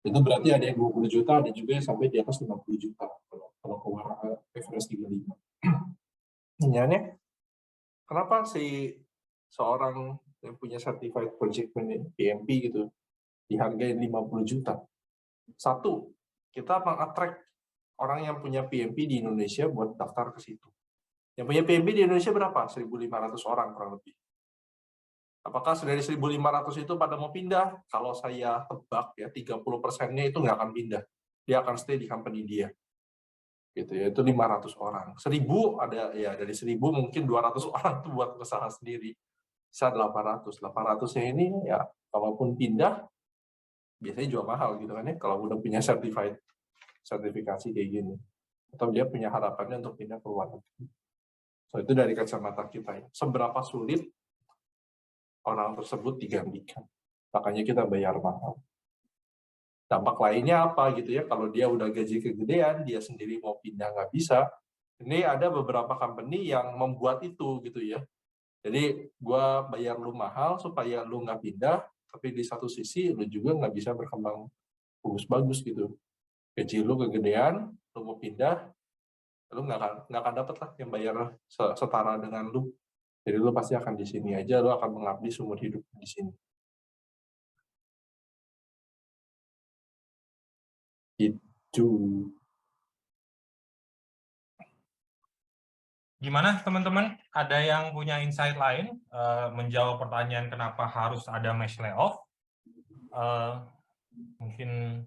Speaker 1: Itu berarti ada yang 20 juta, ada juga yang sampai di atas 50 juta kalau keluar average 35. Pertanyaannya, kenapa seorang yang punya certified project manager PMP gitu dihargai 50 juta? Satu, kita meng-attract orang yang punya PMP di Indonesia buat daftar ke situ. Yang punya PMP di Indonesia berapa? 1.500 orang kurang lebih. Apakah dari 1.500 itu pada mau pindah? Kalau saya tebak ya 30%-nya itu nggak akan pindah. Dia akan stay di company dia. Gitu ya, itu 500 orang. 1.000 ada ya, dari 1.000 mungkin 200 orang tuh buat usaha sendiri. Bisa 800. 800-nya ini ya kalaupun pindah biasanya jual mahal gitu kan ya kalau udah punya sertifikasi kayak gini. Atau dia punya harapannya untuk pindah ke luar negeri. So itu dari kacamata kita ya. Seberapa sulit orang tersebut digantikan. Makanya kita bayar mahal. Dampak lainnya apa gitu ya, kalau dia udah gaji kegedean, dia sendiri mau pindah nggak bisa. Ini ada beberapa company yang membuat itu gitu ya. Jadi gua bayar lu mahal supaya lu nggak pindah, tapi di satu sisi lu juga nggak bisa berkembang bagus-bagus gitu. Gaji lu kegedean, lu mau pindah, lu nggak akan dapat lah yang bayar setara dengan lu. Jadi lu pasti akan di sini aja, lu akan mengabdi seumur hidup di sini. Itu.
Speaker 2: Gimana teman-teman? Ada yang punya insight lain menjawab pertanyaan kenapa harus ada mesh layoff? Mungkin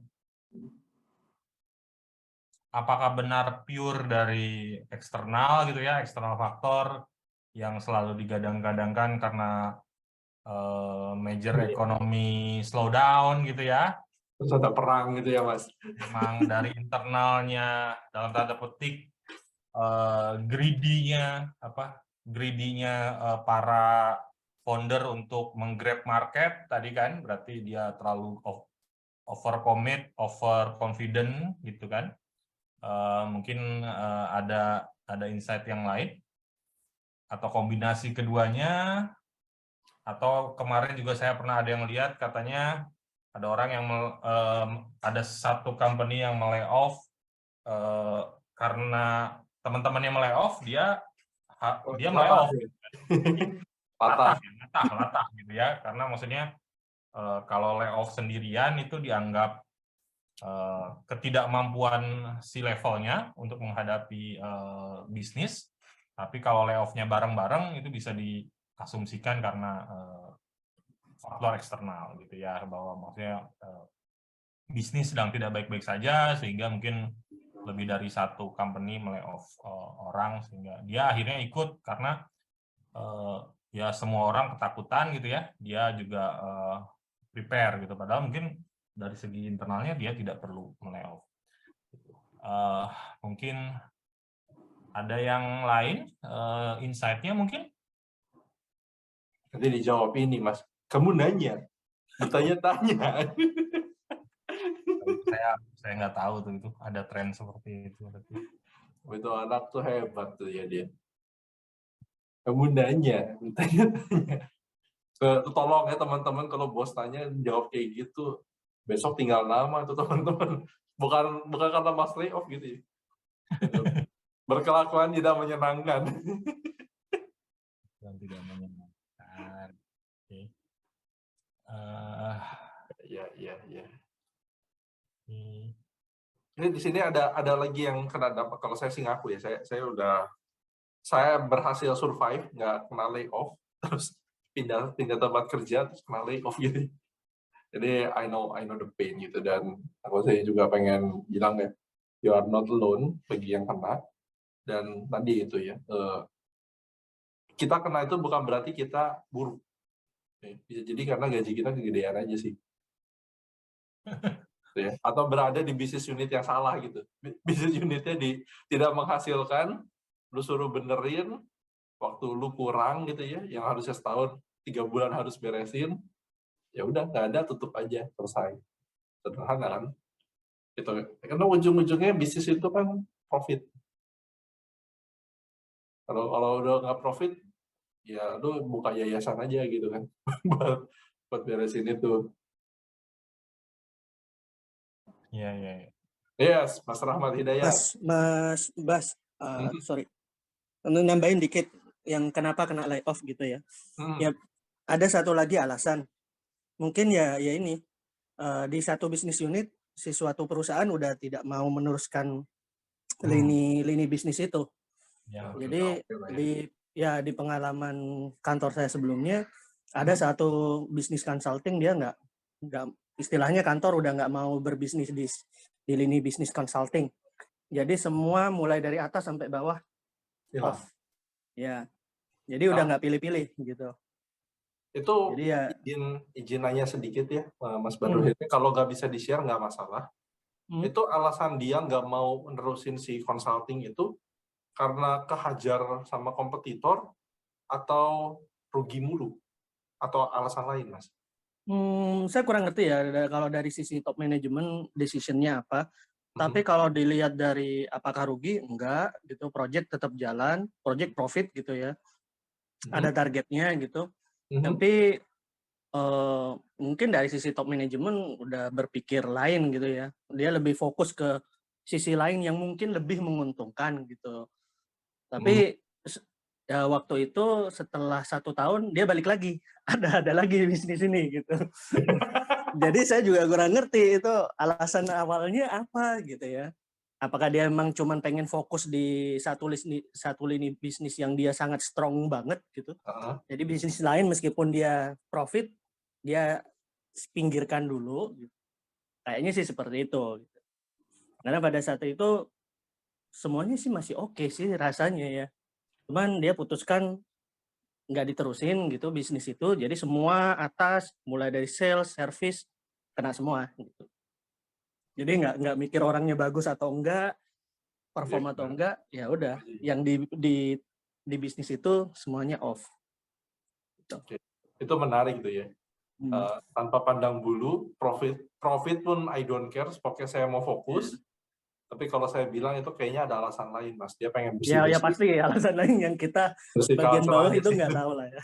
Speaker 2: apakah benar pure dari eksternal gitu ya, eksternal faktor yang selalu digadang-gadangkan karena major ekonomi slowdown gitu ya,
Speaker 1: Terus ada perang gitu ya, Mas.
Speaker 2: Memang dari internalnya dalam tanda petik greedy-nya para founder untuk menggrab market tadi kan, berarti dia terlalu overcommit, overconfident gitu kan. Mungkin ada insight yang lain atau kombinasi keduanya, atau kemarin juga saya pernah ada yang lihat katanya ada orang yang ada satu company yang melay-off karena teman-temannya melay-off, dia melay-off latah gitu ya, karena maksudnya kalau layoff sendirian itu dianggap ketidakmampuan si levelnya untuk menghadapi bisnis, tapi kalau layoff-nya bareng-bareng itu bisa diasumsikan karena faktor eksternal gitu ya, bahwa maksudnya bisnis sedang tidak baik-baik saja sehingga mungkin lebih dari satu company melay-off orang, sehingga dia akhirnya ikut karena ya semua orang ketakutan gitu ya, dia juga prepare gitu, padahal mungkin dari segi internalnya dia tidak perlu melay-off. Mungkin ada yang lain insight-nya mungkin?
Speaker 1: Nanti dijawab ini, Mas. Kamu nanya, bertanya-tanya.
Speaker 2: Saya nggak tahu tuh itu ada tren seperti itu.
Speaker 1: Itu anak tuh hebat tuh ya dia. Kamu nanya, bertanya-tanya. Tolong ya teman-teman, kalau bos tanya jawab kayak gitu, besok tinggal nama tuh teman-teman. Bukan karena Mas layoff gitu ya. Berkelakuan tidak menyenangkan.
Speaker 2: Yang tidak menyenangkan. Oke.
Speaker 1: Ya. Ini di sini ada lagi yang kena dampak. Kalau saya sih ngaku ya, saya berhasil survive, nggak kena layoff, terus pindah tempat kerja terus kena layoff gitu. Jadi I know the pain gitu, dan saya juga pengen bilang ya, you are not alone bagi yang kena. Dan tadi itu ya, kita kena itu bukan berarti kita buruk. Bisa jadi karena gaji kita kegedean aja sih. Ya. Atau berada di bisnis unit yang salah gitu. Bisnis unitnya tidak menghasilkan, lu suruh benerin, waktu lu kurang gitu ya, yang harusnya setahun 3 bulan harus beresin, ya udah nggak ada, tutup aja, selesai. Sederhana kan? Gitu. Karena ujung-ujungnya bisnis itu kan profit. Kalau udah nggak profit, ya lu buka yayasan aja gitu kan, buat beresin itu.
Speaker 2: Iya.
Speaker 1: Yes, Mas Rahmat Hidayat.
Speaker 9: Mas Bas, sorry, nambahin dikit yang kenapa kena layoff gitu ya. Ya ada satu lagi alasan, mungkin ya ini di satu bisnis unit si suatu perusahaan udah tidak mau meneruskan lini bisnis itu. Ya, jadi di pengalaman kantor saya sebelumnya ada satu bisnis consulting, dia nggak istilahnya kantor udah nggak mau berbisnis di lini bisnis consulting. Jadi semua mulai dari atas sampai bawah off. Ya, jadi udah nggak pilih-pilih gitu.
Speaker 1: Itu
Speaker 9: jadi ya,
Speaker 1: izin nanya sedikit ya, Mas Badrul. Kalau nggak bisa di-share nggak masalah. Itu alasan dia nggak mau menerusin si consulting itu karena kehajar sama kompetitor atau rugi mulu? Atau alasan lain, Mas?
Speaker 9: Saya kurang ngerti ya kalau dari sisi top management decision-nya apa. Tapi kalau dilihat dari apakah rugi, enggak gitu. Project tetap jalan, project profit gitu ya. Ada targetnya gitu. Tapi mungkin dari sisi top management udah berpikir lain gitu ya. Dia lebih fokus ke sisi lain yang mungkin lebih menguntungkan gitu. Tapi ya waktu itu setelah 1 tahun dia balik lagi, ada lagi bisnis ini gitu. Jadi saya juga kurang ngerti itu alasan awalnya apa gitu ya. Apakah dia memang cuman pengen fokus di satu lini bisnis yang dia sangat strong banget gitu. Jadi bisnis lain meskipun dia profit, dia pinggirkan dulu. Gitu. Kayaknya sih seperti itu. Gitu. Karena pada saat itu semuanya sih masih oke sih rasanya ya. Cuman dia putuskan nggak diterusin gitu bisnis itu. Jadi semua atas, mulai dari sales, service, kena semua gitu. Jadi nggak mikir orangnya bagus atau enggak, perform atau enggak, ya udah. Yang di bisnis itu semuanya off.
Speaker 1: Itu menarik gitu ya. Tanpa pandang bulu, profit pun I don't care, pokoknya saya mau fokus. Tapi kalau saya bilang itu kayaknya ada alasan lain, Mas. Dia pengen
Speaker 9: Ya pasti alasan lain yang kita bagian bawah itu nggak tahu lah ya.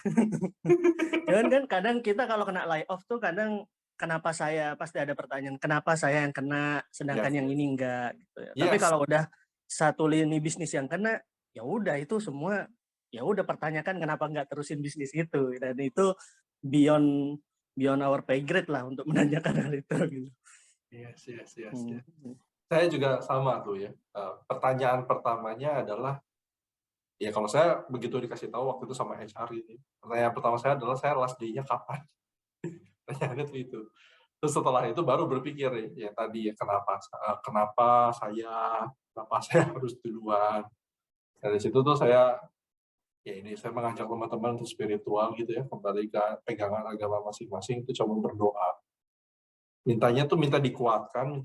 Speaker 9: Cuman kan kadang kita kalau kena layoff tuh kadang kenapa saya, pasti ada pertanyaan, kenapa saya yang kena sedangkan yang ini enggak gitu ya. Tapi kalau udah satu lini bisnis yang kena, ya udah itu semua ya udah pertanyakan kenapa nggak terusin bisnis itu, dan itu beyond our pay grade lah untuk menanyakan hal itu gitu.
Speaker 1: Yes. Saya juga sama tuh ya. Pertanyaan pertamanya adalah, ya kalau saya begitu dikasih tahu waktu itu sama HR ini, pertanyaan pertama saya adalah saya last day-nya kapan? Pertanyaannya itu. Terus setelah itu baru berpikir ya tadi ya kenapa saya harus duluan. Dari situ tuh saya mengajak teman-teman untuk spiritual gitu ya, kembali ke pegangan agama masing-masing, itu coba berdoa. Mintanya tuh minta dikuatkan,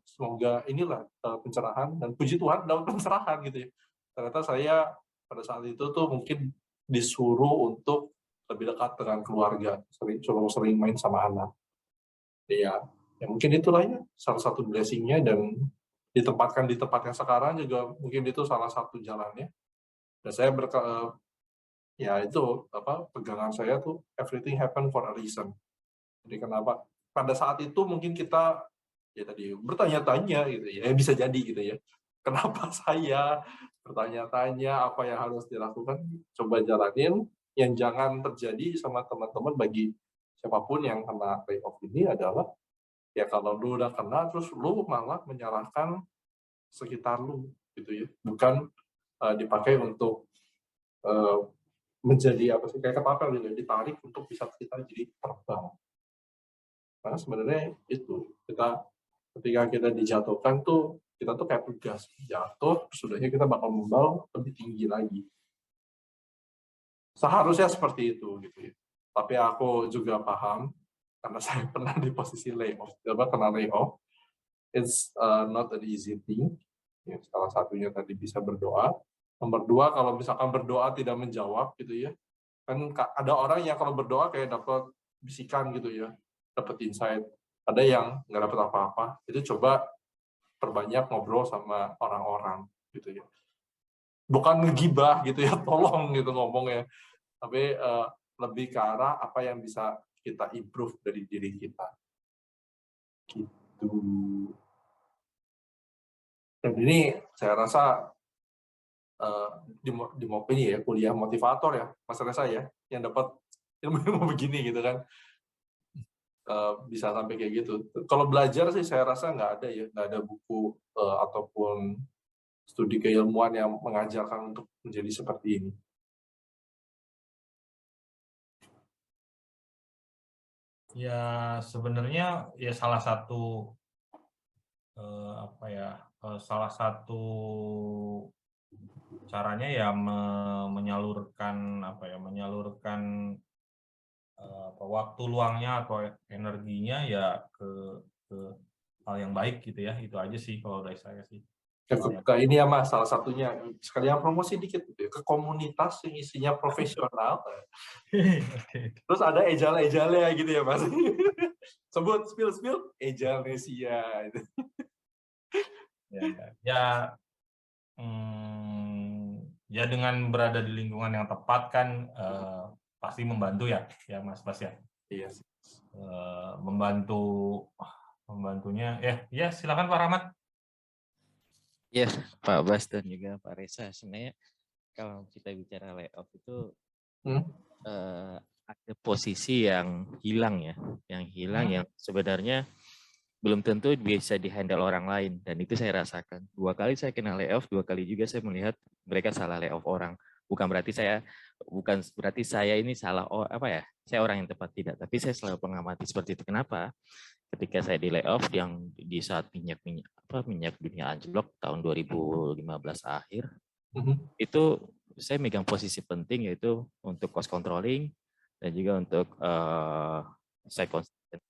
Speaker 1: semoga inilah pencerahan, dan puji Tuhan dapat pencerahan gitu ya. Ternyata saya pada saat itu tuh mungkin disuruh untuk lebih dekat dengan keluarga, sering main sama anak. Ya mungkin itulah ya salah satu blessing-nya, dan ditempatkan di tempat yang sekarang juga mungkin itu salah satu jalannya. Dan saya pegangan saya tuh everything happen for a reason. Jadi kenapa pada saat itu mungkin kita ya tadi bertanya-tanya gitu ya, bisa jadi gitu ya. Kenapa saya bertanya-tanya apa yang harus dilakukan, coba jalanin. Yang jangan terjadi sama teman-teman bagi siapapun yang kena layoff ini adalah ya kalau lu udah kena terus lu malah menyalahkan sekitar lu gitu ya. Bukan dipakai untuk menjadi apa sih, kayak ketapel gitu, ditarik untuk bisa kita jadi terbang. Karena sebenarnya itu ketika kita dijatuhkan tuh kita tuh kayak pegas, jatuh sudahnya kita bakal membawa lebih tinggi lagi. Seharusnya seperti itu gitu ya. Tapi aku juga paham karena saya pernah di posisi kena layoff. It's not an easy thing. Ya, salah satunya tadi bisa berdoa. Nomor 2, kalau misalkan berdoa tidak menjawab gitu ya. Kan ada orang yang kalau berdoa kayak dapat bisikan gitu ya, dapat insight. Ada yang nggak dapat apa-apa. Itu coba perbanyak ngobrol sama orang-orang gitu ya. Bukan ngegibah gitu ya, tolong gitu ngomongnya. Tapi lebih ke arah apa yang bisa kita improve dari diri kita. Gitu. Dan ini saya rasa di MOP ini ya, kuliah motivator ya, Mas Reza ya, yang dapat ilmu begini gitu kan. Bisa sampai kayak gitu. Kalau belajar sih saya rasa nggak ada buku ataupun studi keilmuan yang mengajarkan untuk menjadi seperti ini.
Speaker 2: Ya sebenarnya ya salah satu salah satu caranya ya menyalurkan waktu luangnya atau energinya ya ke hal yang baik gitu ya. Itu aja sih kalau dari saya sih.
Speaker 1: Ini ya Mas, salah satunya sekalian promosi dikit gitu ya, ke komunitas yang isinya profesional. Terus ada ejal-ejalnya gitu ya Mas. Sebut spill Ejalnesia gitu.
Speaker 2: Ya dengan berada di lingkungan yang tepat kan pasti membantu ya Mas Bas ya.
Speaker 1: Iya.
Speaker 2: Membantunya ya silakan Pak Rahmat.
Speaker 7: Ya Pak Bas dan juga Pak Reza, sebenarnya kalau kita bicara layoff itu ada posisi yang hilang ya, yang sebenarnya belum tentu bisa dihandle orang lain, dan itu saya rasakan. 2 kali saya kena layoff, 2 kali juga saya melihat mereka salah layoff orang. Bukan berarti saya ini salah saya orang yang tepat, tidak, tapi saya selalu mengamati seperti itu. Kenapa? Ketika saya di layoff yang di saat minyak dunia anjlok tahun 2015 akhir, itu saya megang posisi penting, yaitu untuk cost controlling dan juga untuk saya konsisten.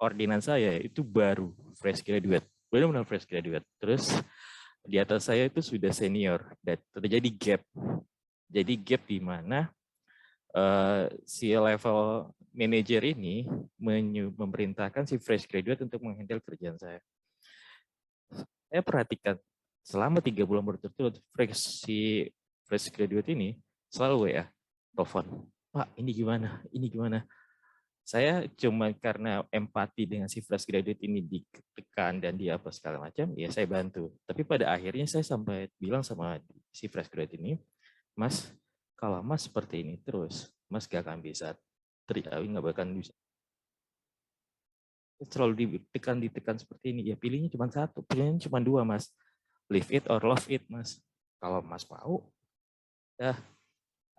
Speaker 7: ordinan saya itu baru fresh graduate, benar-benar fresh graduate. Terus di atas saya itu sudah senior dan terjadi gap. Jadi gap di mana si level manager ini memerintahkan si fresh graduate untuk menghandle kerjaan saya. Saya perhatikan selama 3 bulan berturut-turut si fresh graduate ini selalu WA, telepon, Pak ini gimana, ini gimana. Saya cuma karena empati dengan si fresh graduate ini ditekan dan dia apa segala macam, ya saya bantu. Tapi pada akhirnya saya sampai bilang sama si fresh graduate ini, Mas, kalau Mas seperti ini terus, Mas gak akan bisa nggak bakal bisa. Selalu ditekan seperti ini, ya pilihnya cuma satu, pilihnya cuma 2, Mas. Live it or love it, Mas. Kalau Mas mau, ya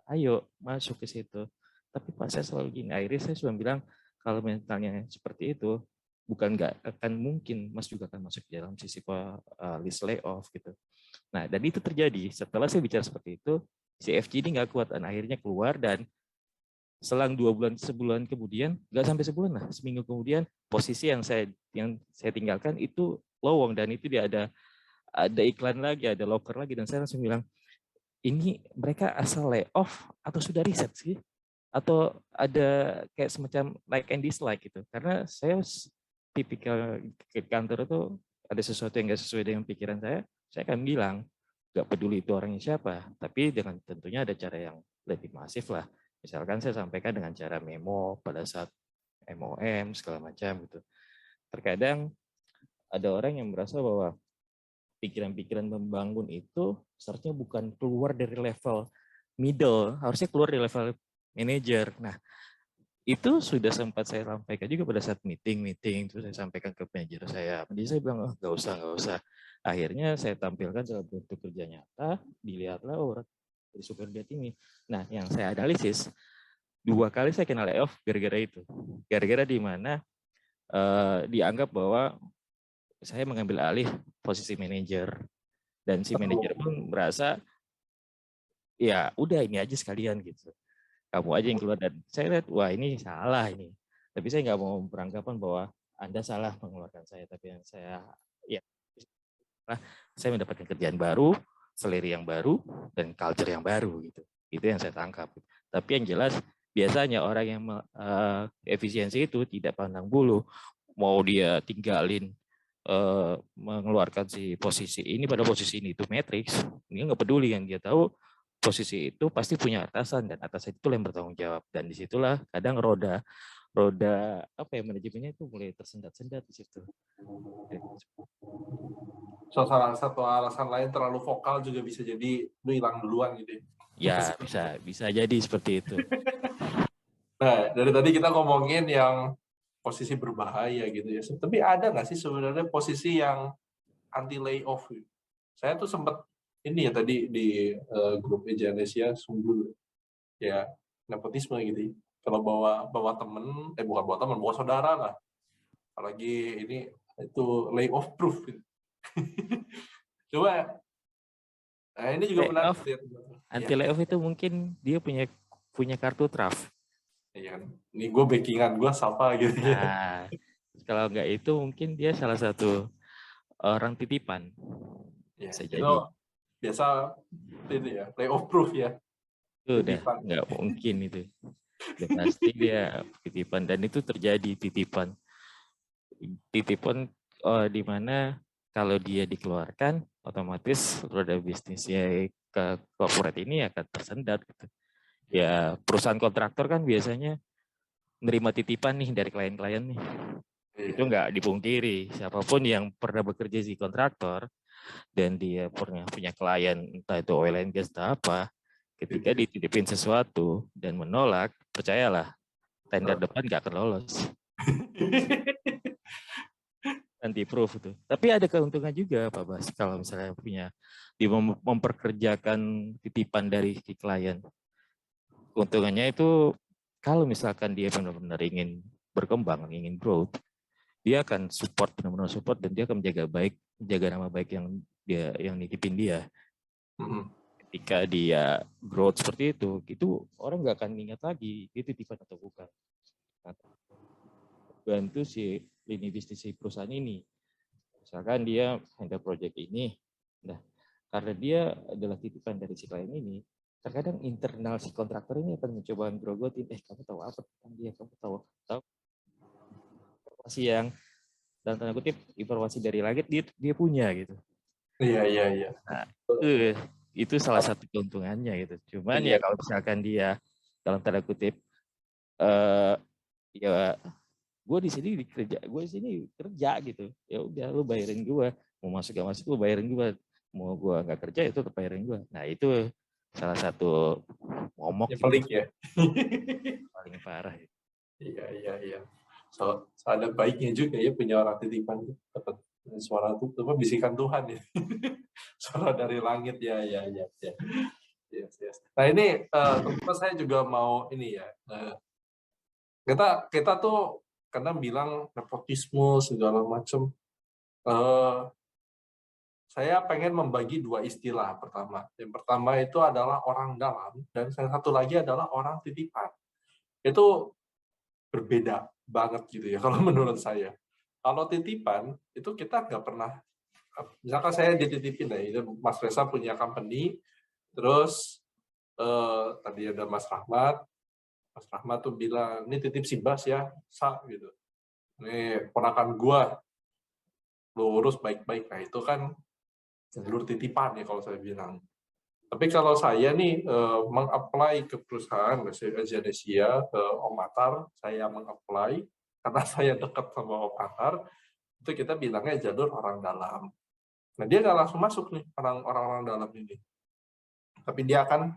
Speaker 7: ayo masuk ke situ. Tapi Pak saya selalu gini, akhirnya saya cuma bilang, kalau mentalnya seperti itu, bukan nggak akan mungkin Mas juga akan masuk dalam sisi list layoff gitu. Nah, dan itu terjadi. Setelah saya bicara seperti itu, si FG ini nggak kuat, dan akhirnya keluar, dan selang 2 bulan, sebulan kemudian, nggak sampai sebulan lah, seminggu kemudian, posisi yang saya tinggalkan itu lowong, dan itu dia ada iklan lagi, ada loker lagi, dan saya langsung bilang, ini mereka asal layoff atau sudah riset sih? Atau ada kayak semacam like and dislike gitu. Karena saya tipikal ke kantor itu ada sesuatu yang nggak sesuai dengan pikiran saya akan bilang, nggak peduli itu orangnya siapa, tapi dengan tentunya ada cara yang lebih masif lah. Misalkan saya sampaikan dengan cara memo pada saat MOM segala macam gitu. Terkadang ada orang yang merasa bahwa pikiran-pikiran membangun itu seharusnya bukan keluar dari level middle, harusnya keluar dari level manager. Nah, itu sudah sempat saya sampaikan juga pada saat meeting, terus saya sampaikan ke manajer saya. Jadi saya bilang, oh, nggak usah. Akhirnya saya tampilkan dalam bentuk kerja nyata, dilihatlah orang dari super lihat ini. Nah, yang saya analisis, 2 kali saya kena layoff gara-gara itu. Gara-gara di mana dianggap bahwa saya mengambil alih posisi manajer. Dan si manajer pun merasa, ya udah ini aja sekalian gitu. Kamu aja yang keluar, dan saya lihat wah ini salah ini, tapi saya nggak mau beranggapan bahwa Anda salah mengeluarkan saya, tapi yang saya mendapatkan kerjaan baru, selera yang baru, dan culture yang baru gitu. Itu yang saya tangkap. Tapi yang jelas biasanya orang yang efisiensi itu tidak pandang bulu, mau dia tinggalin mengeluarkan si posisi ini pada posisi ini itu matrix, dia nggak peduli, yang dia tahu posisi itu pasti punya atasan, dan atasan itu yang bertanggung jawab, dan disitulah kadang roda apa ya, manajemennya itu mulai tersendat-sendat di situ.
Speaker 1: So, salah satu alasan lain terlalu vokal juga bisa jadi lu hilang duluan gitu.
Speaker 7: Ya bisa jadi seperti itu.
Speaker 1: Nah, dari tadi kita ngomongin yang posisi berbahaya gitu ya. Tapi ada nggak sih sebenarnya posisi yang anti layoff? Saya tuh sempat ini ya tadi di grup Ejanesia sungguh ya nepotisme gitu. Kalau bawa temen, bukan bawa temen, bawa saudara lah. Apalagi ini itu layoff proof. Gitu. Coba, nah ini juga menarik.
Speaker 7: Anti layoff itu mungkin dia punya kartu traf.
Speaker 1: Iya, ini gue backingan gue siapa gitu ya.
Speaker 7: Nah, kalau nggak itu mungkin dia salah satu orang titipan.
Speaker 1: Ya,
Speaker 7: bisa
Speaker 1: itu
Speaker 7: jadi.
Speaker 1: Biasa ini ya, layoff proof ya.
Speaker 7: Itu udah nggak mungkin itu. Ya, pasti dia titipan, dan itu terjadi titipan di mana kalau dia dikeluarkan otomatis roda bisnisnya ke corporate ini akan tersendat gitu. Ya perusahaan kontraktor kan biasanya menerima titipan nih dari klien-klien nih. Itu nggak dipungkiri, siapapun yang pernah bekerja di kontraktor dan dia pernah punya klien entah itu oil and gas atau apa, ketika dititipin sesuatu dan menolak, percayalah tender depan nggak akan lolos. Anti proof itu. Tapi ada keuntungan juga Pak Bas kalau misalnya memperkerjakan titipan dari si klien. Keuntungannya itu kalau misalkan dia benar-benar ingin berkembang, ingin growth, dia akan benar-benar support, dan dia akan menjaga nama baik yang nitipin dia. Ketika dia growth seperti itu orang nggak akan ingat lagi itu titipan atau bukan. Bantu si lini bisnis si perusahaan ini. Misalkan dia handle project ini, nah karena dia adalah titipan dari si klien ini, terkadang internal si kontraktor ini akan mencoba grogotin, kamu tahu apa tentang dia, kamu tahu informasi yang dalam tanda kutip informasi dari langit dia punya gitu.
Speaker 1: Iya.
Speaker 7: Nah, itu salah satu keuntungannya gitu. Cuman ya kalau misalkan dia dalam tanda kutip ya gue di sini kerja gitu, ya udah lu bayarin gue, mau masuk gak masuk lu bayarin gue, mau gue nggak kerja itu tetap bayarin gue. Nah itu salah satu momok
Speaker 1: Ya, pelik ya.
Speaker 7: paling parah.
Speaker 1: Iya. So ada baiknya juga ya punya orang titipan, dapat suara tuh apa bisikan Tuhan ya. Suara dari langit ya. Yes. Nah ini teman-teman saya juga mau ini ya. Kita tuh karena bilang nepotisme segala macam. Saya pengen membagi dua istilah pertama. Yang pertama itu adalah orang dalam dan yang satu lagi adalah orang titipan. Itu berbeda banget gitu ya kalau menurut saya. Kalau titipan itu kita nggak pernah, misalkan saya dititipin ya, Mas Reza punya company, terus tadi ada Mas Rahmat tuh bilang, ini titip si Bas ya, gitu. Ini ponakan gua, lu urus baik-baik. Nah itu kan jalur titipan ya kalau saya bilang. Tapi kalau saya nih meng-apply ke perusahaan, misalnya Azanesia, ke Om Atar, saya meng-apply karena saya dekat sama Om Atar, itu kita bilangnya jalur orang dalam. Nah dia nggak langsung masuk nih orang-orang dalam ini, tapi dia akan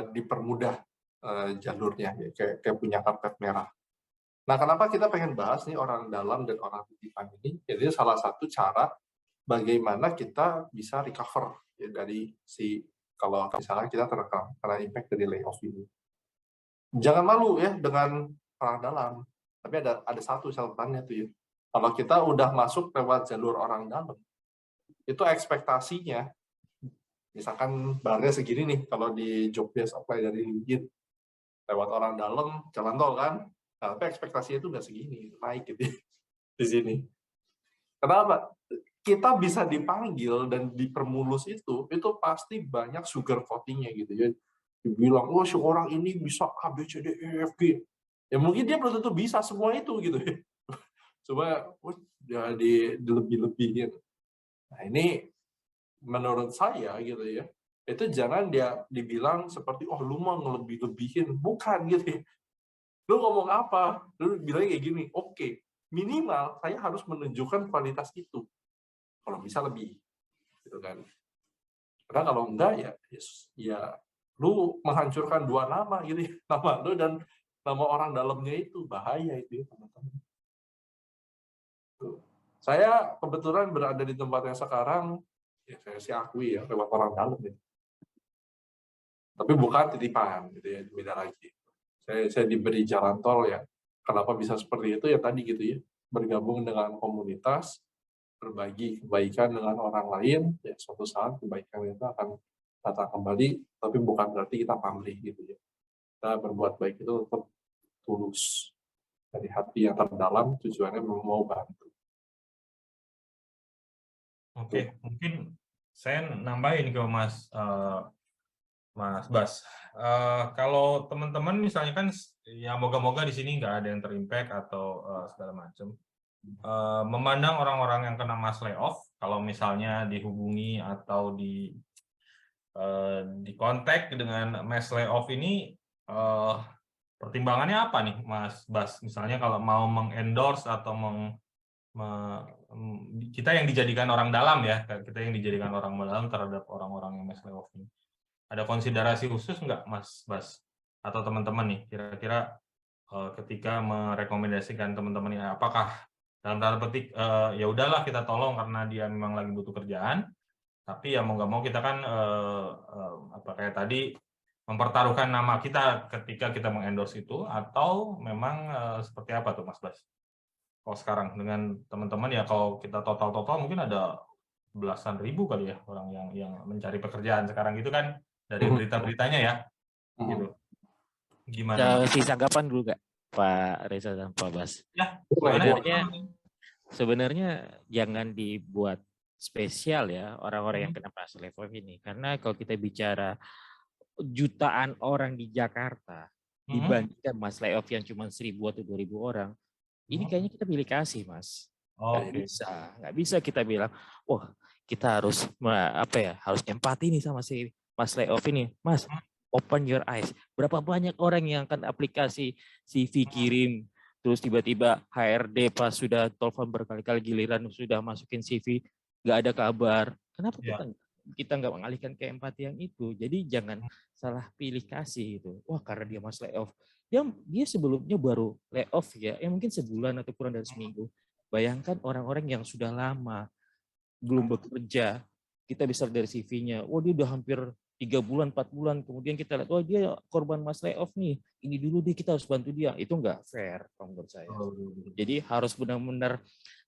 Speaker 1: dipermudah jalurnya, ya, kayak punya karpet merah. Nah kenapa kita pengen bahas nih orang dalam dan orang titipan ini? Jadi salah satu cara bagaimana kita bisa recover ya, dari kalau misalnya kita terkena impact dari layoff ini. Jangan malu ya dengan orang dalam. Tapi ada satu catatannya tuh ya. Kalau kita udah masuk lewat jalur orang dalam, itu ekspektasinya, misalkan barangnya segini nih, kalau di job desk apply dari LinkedIn, lewat orang dalam, jalan tol kan, nah, tapi ekspektasinya itu nggak segini, naik gitu di sini. Kenapa? Kita bisa dipanggil dan dipermulus itu pasti banyak sugar coating-nya gitu ya. Dibilang, oh si orang ini bisa A, B, C, D, E, F, G. Ya mungkin dia belum tentu bisa semua itu gitu ya. Coba ya dilebih-lebihin. Nah ini menurut saya gitu ya, itu jangan dia dibilang seperti, oh lu mau ngelebih-lebihin. Bukan gitu ya. Lu ngomong apa? Lu bilangnya kayak gini, oke. Minimal saya harus menunjukkan kualitas itu. Kalau bisa lebih, gitu kan. Karena kalau enggak ya lu menghancurkan dua nama gitu ya. Nama lu dan nama orang dalamnya itu bahaya itu ya, teman-teman. Saya kebetulan berada di tempat yang sekarang, ya saya sih akui ya, lewat orang dalam gitu. Tapi bukan titipan gitu ya, beda lagi. Saya diberi jalan tol ya. Kenapa bisa seperti itu ya tadi gitu ya, bergabung dengan komunitas, berbagi kebaikan dengan orang lain, ya suatu saat kebaikan itu akan datang kembali, tapi bukan berarti kita pamrih gitu ya. Kita berbuat baik itu tetap tulus dari hati yang terdalam, tujuannya mau bantu.
Speaker 2: Oke, mungkin saya nambahin ke Mas Bas. Kalau teman-teman misalnya kan, ya moga-moga di sini nggak ada yang terimpact atau segala macam. Memandang orang-orang yang kena mass layoff, kalau misalnya dihubungi atau di kontak dengan mass layoff ini, pertimbangannya apa nih Mas Bas? Misalnya kalau mau mengendorse atau kita yang dijadikan orang dalam ya, kita yang dijadikan orang dalam terhadap orang-orang yang mass layoff ini. Ada konsiderasi khusus nggak Mas Bas atau teman-teman nih kira-kira ketika merekomendasikan teman-teman ini, apakah dalam tanda petik ya udahlah kita tolong karena dia memang lagi butuh kerjaan, tapi ya mau nggak mau kita kan kayak tadi mempertaruhkan nama kita ketika kita mengendorse itu, atau memang seperti apa tuh Mas Bas? Kalau sekarang dengan teman-teman ya, kalau kita total mungkin ada belasan ribu kali ya orang yang mencari pekerjaan sekarang gitu kan, dari berita-beritanya ya, gitu. Gimana?
Speaker 7: Sisa tanggapan dulu nggak, Pak Reza dan Pak Bas?
Speaker 2: Ya,
Speaker 7: sebenarnya sebenarnya jangan dibuat spesial ya orang-orang yang kena mass layoff ini, karena kalau kita bicara jutaan orang di Jakarta dibandingkan mass layoff yang cuma 1.000 atau 2.000 orang, ini kayaknya kita pilih kasih, Mas. Nggak bisa kita bilang, wah kita harus harus empati nih sama si mass layoff ini, Mas. Open your eyes. Berapa banyak orang yang akan aplikasi CV kirim, terus tiba-tiba HRD pas sudah telepon berkali-kali giliran sudah masukin CV, nggak ada kabar. Kenapa kita nggak mengalihkan ke empati yang itu? Jadi jangan salah pilih kasih itu. Wah karena dia mas layoff. Dia sebelumnya baru layoff ya, mungkin sebulan atau kurang dari seminggu. Bayangkan orang-orang yang sudah lama belum bekerja, kita bisa dari CV-nya, wah dia udah hampir 3 bulan, 4 bulan, kemudian kita lihat, wah dia korban mass layoff nih, ini dulu deh kita harus bantu dia. Itu nggak fair menurut saya. Jadi harus benar-benar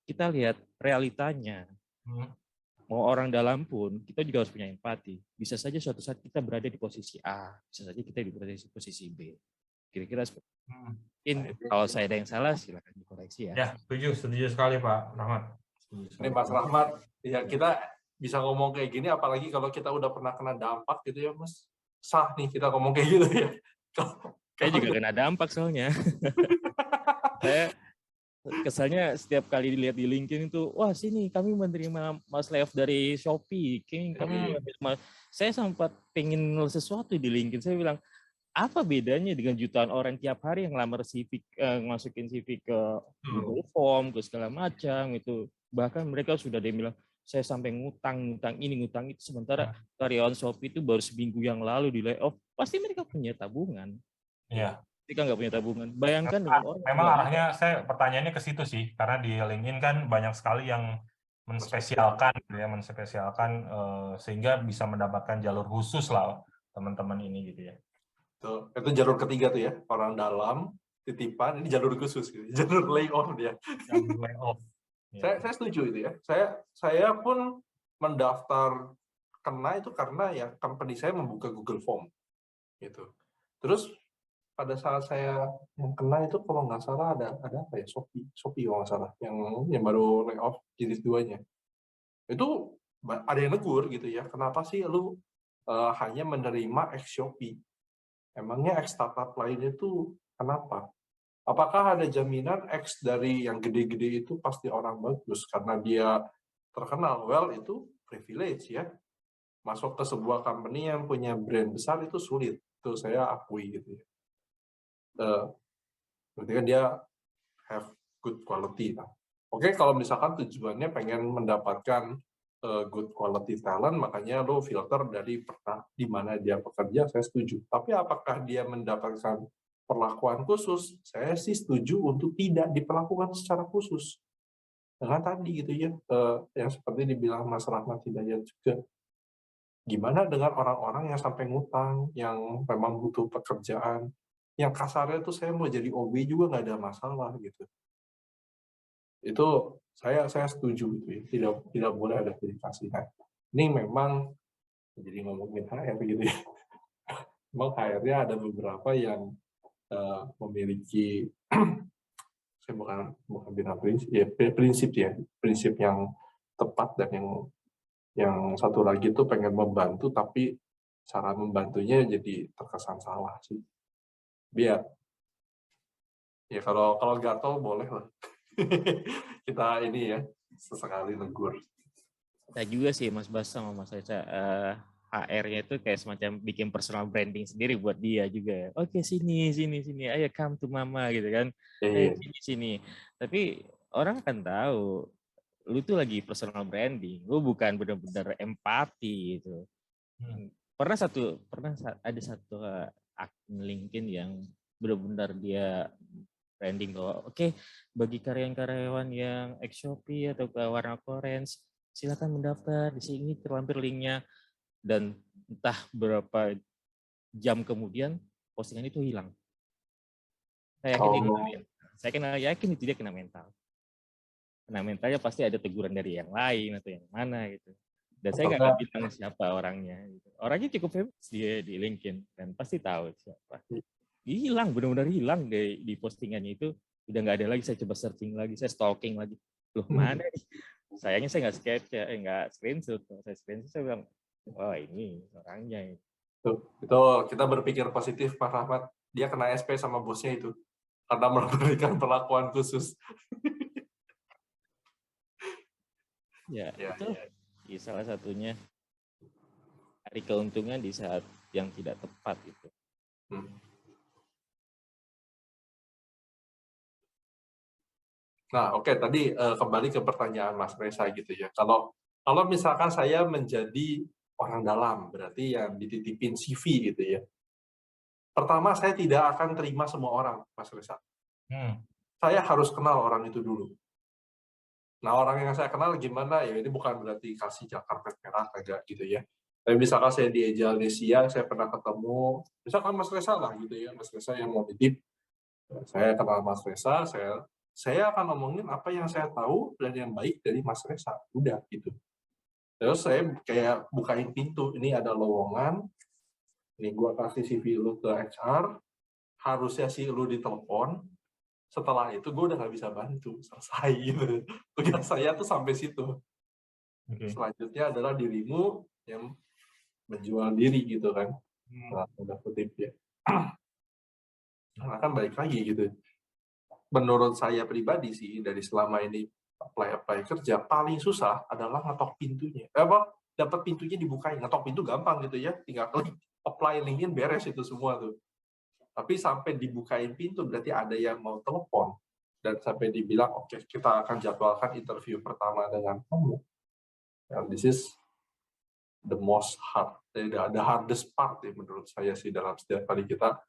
Speaker 7: kita lihat realitanya. Mau orang dalam pun, kita juga harus punya empati. Bisa saja suatu saat kita berada di posisi A, bisa saja kita berada di posisi B. Kira-kira seperti itu. Mungkin kalau saya ada yang salah, silakan dikoreksi ya.
Speaker 2: Ya, setuju sekali Pak Rahmat.
Speaker 1: Ini Mas Rahmat, ya kita bisa ngomong kayak gini, apalagi kalau kita udah pernah kena dampak gitu ya, Mas. Sah nih kita ngomong kayak gitu ya.
Speaker 7: Saya juga kena dampak soalnya. Saya kesannya setiap kali dilihat di LinkedIn itu, wah sini kami menerima mas layoff dari Shopee, saya sempat pengen nulis sesuatu di LinkedIn. Saya bilang, apa bedanya dengan jutaan orang tiap hari yang ngelamar CV, masukin CV ke Google Form, ke segala macam itu. Bahkan mereka sudah bilang, saya sampai ngutang ini, ngutang itu. Sementara karyawan Shopee itu baru seminggu yang lalu di layoff. Pasti mereka punya tabungan.
Speaker 2: Iya.
Speaker 7: Mereka nggak punya tabungan. Bayangkan dengan orang.
Speaker 2: Memang arahnya saya pertanyaannya ke situ sih, karena di LinkedIn kan banyak sekali yang menspesialkan, sehingga bisa mendapatkan jalur khusus lah teman-teman ini gitu ya.
Speaker 1: Tuh, itu jalur ketiga tuh ya, orang dalam, titipan, ini jalur khusus, gitu. Jalur layoff dia.
Speaker 2: Jalur layoff.
Speaker 1: Saya setuju itu ya. Saya pun mendaftar kena itu karena ya company saya membuka Google Form gitu. Terus pada saat saya yang kena itu kalau nggak salah ada apa ya, Shopee kalau nggak salah yang baru layoff jilid 2-nya. Itu ada yang negur gitu ya. Kenapa sih lu hanya menerima ex Shopee? Emangnya ex startup lainnya itu kenapa? Apakah ada jaminan X dari yang gede-gede itu pasti orang bagus karena dia terkenal? Well, itu privilege ya. Masuk ke sebuah company yang punya brand besar itu sulit. Itu saya akui gitu ya. Berarti kan dia have good quality. Nah. Oke, kalau misalkan tujuannya pengen mendapatkan good quality talent, makanya lo filter dari pernah di mana dia bekerja, saya setuju. Tapi apakah dia mendapatkan perlakuan khusus? Saya sih setuju untuk tidak diperlakukan secara khusus. Dengan tadi gitu ya, yang seperti dibilang Mas Rahmat Hidayat juga. Gimana dengan orang-orang yang sampai ngutang, yang memang butuh pekerjaan, yang kasarnya tuh saya mau jadi OB juga nggak ada masalah gitu. Itu saya setuju gitu ya, tidak boleh ada verifikasi. Nah, ini memang jadi ngomongin HR gitu ya. Memang HR-nya ada beberapa yang memiliki saya bukan bilang prinsip yang tepat, dan yang satu lagi tuh pengen membantu tapi cara membantunya jadi terkesan salah sih. Biar ya kalau gatel boleh lah kita ini ya sesekali negur.
Speaker 7: Saya juga sih Mas Bas sama Mas Eca, HR-nya itu kayak semacam bikin personal branding sendiri buat dia juga. Oke, sini, ayo come to mama gitu kan. Sini. Tapi orang akan tahu lu tuh lagi personal branding, lu bukan benar-benar empati gitu. Pernah ada satu akun LinkedIn yang benar-benar dia branding bahwa oke, bagi karyawan-karyawan yang ex Shopee atau ke Warna Orange, silakan mendaftar di sini, terlampir linknya. Dan entah berapa jam kemudian postingan itu hilang. Saya yakin itu dia kena mental. Kena mentalnya pasti ada teguran dari yang lain atau yang mana gitu. Dan saya nggak bilang siapa orangnya. Gitu. Orangnya cukup famous dia di LinkedIn dan pasti tahu siapa. Hilang, benar-benar hilang di postingannya itu. Udah nggak ada lagi. Saya coba searching lagi, saya stalking lagi. Loh mana nih? Sayangnya saya nggak capture, nggak screenshot. Kalau saya screenshot saya bilang, wah ini orangnya.
Speaker 1: Itu kita berpikir positif, Pak Rahmat. Dia kena SP sama bosnya itu karena memberikan perlakuan khusus.
Speaker 7: Ya, itu salah satunya cari keuntungan di saat yang tidak tepat itu.
Speaker 1: Nah, oke, tadi kembali ke pertanyaan Mas Reza gitu ya. Kalau misalkan saya menjadi orang dalam, berarti yang dititipin CV gitu ya. Pertama, saya tidak akan terima semua orang, Mas Reza. Saya harus kenal orang itu dulu. Nah, orang yang saya kenal gimana, ya ini bukan berarti kasih karpet merah, kagak gitu ya. Tapi misalkan saya di Ejalnesia, saya pernah ketemu, misalkan Mas Reza lah gitu ya, Mas Reza yang mau titip, saya kenal Mas Reza, saya akan ngomongin apa yang saya tahu dan yang baik dari Mas Reza, udah gitu. Terus saya kayak bukain pintu, ini ada lowongan, ini gua kasih CV lu ke HR, harusnya sih lu ditelepon, setelah itu gue udah nggak bisa bantu, selesai gitu. Tugas saya tuh sampai situ. Selanjutnya adalah dirimu yang menjual diri gitu kan. Nah, udah kutip ya. Nah, kan balik lagi gitu. Menurut saya pribadi sih, dari selama ini apply kerja, paling susah adalah ngetok pintunya. Dapat pintunya dibukain. Ngetok pintu gampang gitu ya, tinggal klik apply LinkedIn, beres itu semua tuh. Tapi sampai dibukain pintu berarti ada yang mau telepon dan sampai dibilang oke, kita akan jadwalkan interview pertama dengan kamu. And this is the most hard, the hardest part ya menurut saya sih dalam setiap kali kita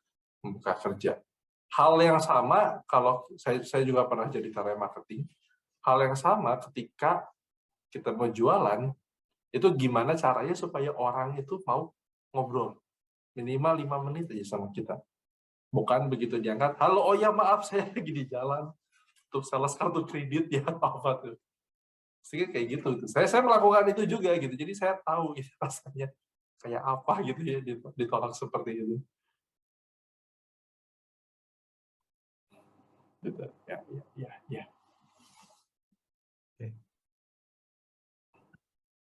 Speaker 1: membuka kerja. Hal yang sama kalau saya juga pernah jadi telemarketing. Hal yang sama ketika kita mau jualan, itu gimana caranya supaya orang itu mau ngobrol minimal 5 menit aja sama kita. Bukan begitu diangkat, halo, oh ya maaf saya lagi di jalan untuk sales kartu kredit ya apa tuh. Sehingga kayak gitu. Saya melakukan itu juga gitu. Jadi saya tahu gitu, rasanya kayak apa gitu ya ditolak seperti itu. Gitu. Ya.
Speaker 2: Oke.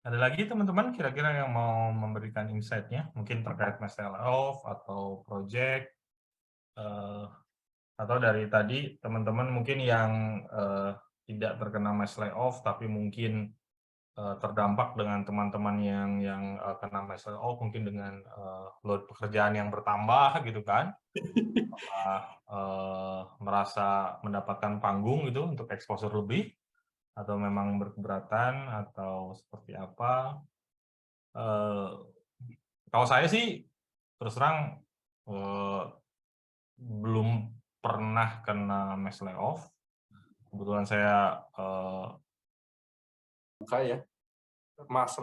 Speaker 2: Ada lagi teman-teman kira-kira yang mau memberikan insight-nya, mungkin terkait masalah off atau project, atau dari tadi teman-teman mungkin yang tidak terkena mass layoff tapi mungkin terdampak dengan teman-teman yang kena mass layoff, mungkin dengan load pekerjaan yang bertambah gitu kan, merasa mendapatkan panggung gitu untuk exposure lebih, atau memang berkeberatan atau seperti apa. Kalau saya sih terus terang belum pernah kena mass layoff. Kebetulan saya
Speaker 1: buka ya, Mas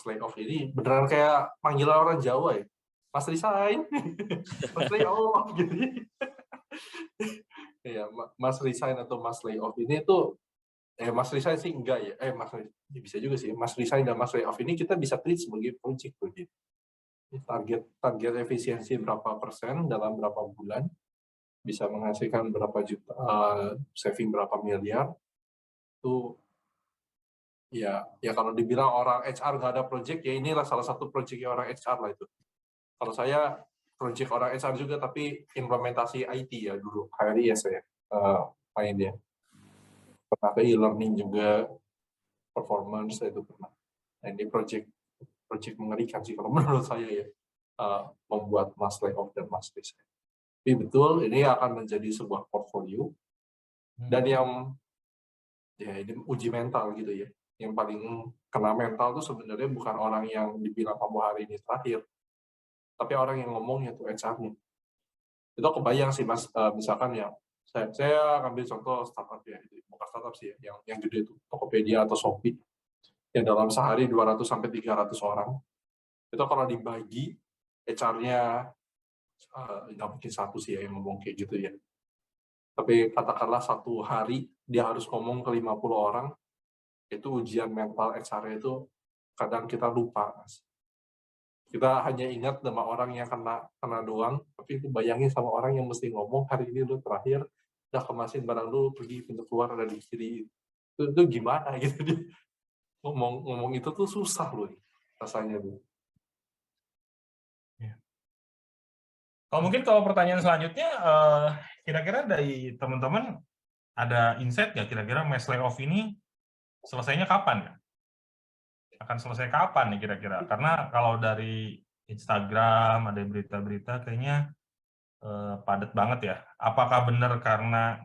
Speaker 1: layoff ini beneran kayak panggilan orang Jawa ya. Mas resign, Mas layoff gitu. Ya, Mas resign atau Mas layoff ini tuh, Mas resign sih enggak ya. Ya bisa juga sih. Mas resign dan Mas layoff ini kita bisa treat sebagai project gitu. Target efisiensi berapa persen dalam berapa bulan, bisa menghasilkan berapa juta, saving berapa miliar, itu ya kalau dibilang orang HR nggak ada project, ya inilah salah satu projectnya orang HR lah itu. Kalau saya project orang HR juga, tapi implementasi IT ya dulu, HRIS saya main dia. Pernah ke e-learning juga, performance itu pernah. Nah, ini project mengerikan sih kalau menurut saya ya, membuat mass layoff dan mass resign. Tapi betul, ini akan menjadi sebuah portfolio, dan yang ya ini uji mental gitu ya. Yang paling kena mental itu sebenarnya bukan orang yang dibilang kamu hari ini terakhir, tapi orang yang ngomongnya tuh HR-nya. Itu kebayang sih Mas, misalkan ya, saya ambil contoh startup ya, bukan startup sih ya, yang gede itu Tokopedia atau Shopee, yang dalam sehari 200-300 orang. Itu kalau dibagi, HR-nya nggak mungkin satu sih ya yang ngomong kayak gitu ya. Tapi katakanlah satu hari dia harus ngomong ke 50 orang, itu ujian mental HR itu kadang kita lupa, Mas. Kita hanya ingat sama orang yang kena doang, tapi itu bayangin sama orang yang mesti ngomong, hari ini lu terakhir, udah kemasin barang lu, pergi pintu keluar ada di kiri. Itu gimana gitu dia ngomong itu tuh susah loh rasanya tuh.
Speaker 2: Kalau pertanyaan selanjutnya, kira-kira dari teman-teman ada insight nggak kira-kira mass layoff ini selesainya kapan ya? Akan selesai kapan nih kira-kira? Karena kalau dari Instagram ada berita-berita kayaknya padat banget ya. Apakah benar karena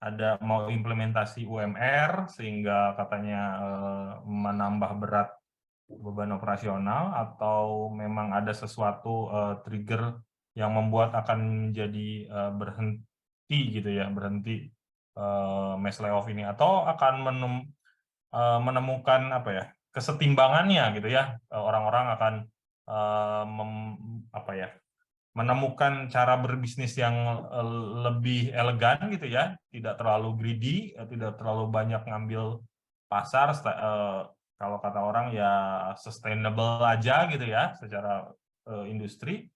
Speaker 2: ada mau implementasi UMR sehingga katanya menambah berat beban operasional, atau memang ada sesuatu trigger yang membuat akan jadi berhenti gitu ya, berhenti mass layoff ini, atau akan menemukan apa ya, kesetimbangannya gitu ya, orang-orang akan menemukan cara berbisnis yang lebih elegan gitu ya, tidak terlalu greedy, tidak terlalu banyak ngambil pasar, kalau kata orang ya sustainable aja gitu ya secara industri,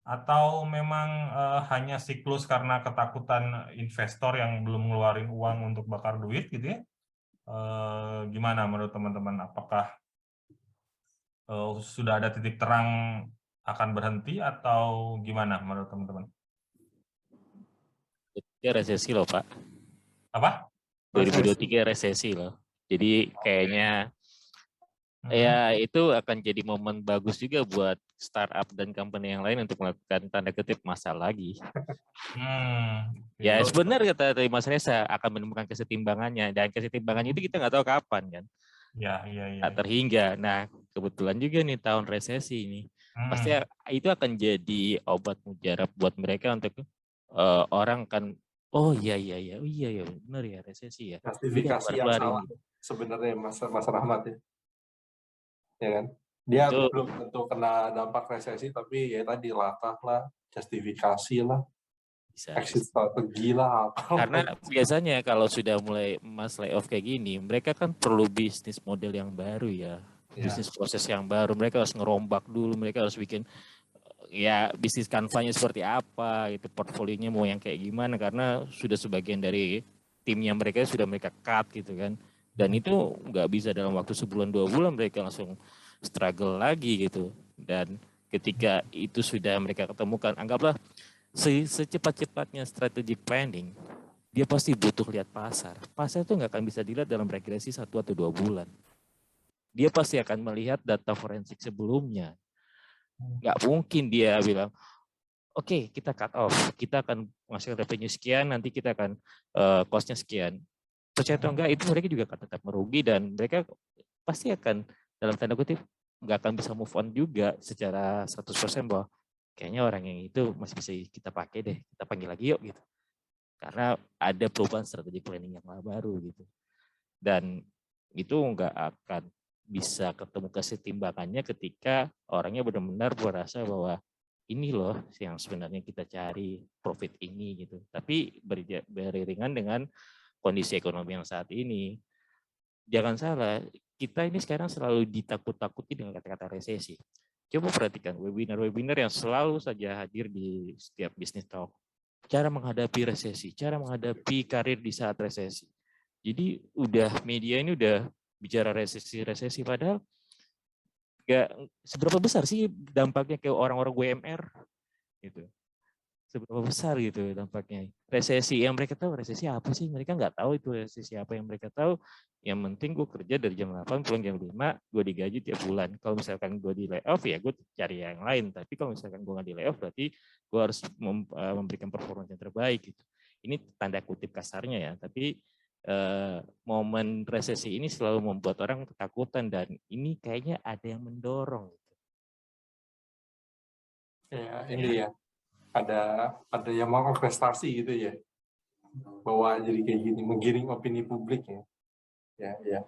Speaker 2: atau memang hanya siklus karena ketakutan investor yang belum ngeluarin uang untuk bakar duit gitu ya. Gimana menurut teman-teman, apakah sudah ada titik terang akan berhenti atau gimana menurut teman-teman?
Speaker 7: Ya resesi loh Pak.
Speaker 2: Apa?
Speaker 7: 2023 resesi loh. Jadi kayaknya ya itu akan jadi momen bagus juga buat startup dan company yang lain untuk melakukan tanda kutip masal lagi. Ya sebenarnya kata Mas Reza akan menemukan kesetimbangannya, dan kesetimbangannya itu kita nggak tahu kapan kan.
Speaker 2: Ya.
Speaker 7: Terhingga. Nah kebetulan juga nih tahun resesi ini pasti itu akan jadi obat mujarab buat mereka untuk orang kan, oh iya benar ya resesi ya.
Speaker 1: Justifikasi yang salah sebenarnya Mas Rahmat ya kan. Dia
Speaker 7: itu,
Speaker 1: belum tentu kena dampak resesi, tapi ya tadi latah lah, justifikasi lah, exit strategi lah apa.
Speaker 7: Karena biasanya kalau sudah mulai mass layoff kayak gini, mereka kan perlu bisnis model yang baru ya. Bisnis proses yang baru, mereka harus ngerombak dulu, mereka harus bikin ya bisnis kanvanya seperti apa gitu, portfolionya mau yang kayak gimana, karena sudah sebagian dari timnya mereka sudah mereka cut gitu kan, dan itu nggak bisa dalam waktu sebulan 2 bulan mereka langsung struggle lagi gitu. Dan ketika itu sudah mereka ketemukan, anggaplah secepat-cepatnya strategic planning, dia pasti butuh lihat pasar itu nggak akan bisa dilihat dalam regresi 1 atau 2 bulan. Dia pasti akan melihat data forensik sebelumnya. Nggak mungkin dia bilang, oke, kita cut off, kita akan menghasilkan revenue sekian, nanti kita akan cost-nya sekian. Percaya atau enggak, itu mereka juga akan tetap merugi, dan mereka pasti akan, dalam tanda kutip, nggak akan bisa move on juga secara 100% bahwa kayaknya orang yang itu masih bisa kita pakai deh, kita panggil lagi yuk gitu. Karena ada perubahan strategi planning yang baru gitu. Dan itu nggak akan bisa ketemu kesetimbangannya ketika orangnya benar-benar merasa bahwa ini loh yang sebenarnya kita cari, profit ini gitu. Tapi beriringan dengan kondisi ekonomi yang saat ini. Jangan salah, kita ini sekarang selalu ditakut-takuti dengan kata-kata resesi. Coba perhatikan webinar-webinar yang selalu saja hadir di setiap Business Talk. Cara menghadapi resesi, cara menghadapi karir di saat resesi. Jadi media ini udah bicara resesi, padahal nggak seberapa besar sih dampaknya ke orang-orang WMR gitu. Seberapa besar gitu dampaknya. Resesi yang mereka tahu, resesi apa sih? Mereka nggak tahu itu resesi apa. Yang mereka tahu, yang penting gue kerja dari jam 8 pulang jam 5, gue digaji tiap bulan. Kalau misalkan gue di layoff ya gue cari yang lain. Tapi kalau misalkan gue nggak di layoff berarti gue harus memberikan performa yang terbaik gitu. Ini tanda kutip kasarnya ya, tapi momen resesi ini selalu membuat orang ketakutan, dan ini kayaknya ada yang mendorong.
Speaker 1: Ya, ini ya. Ada yang mau orkestrasi gitu ya. Bahwa jadi kayak gini, menggiring opini publik ya. Ya.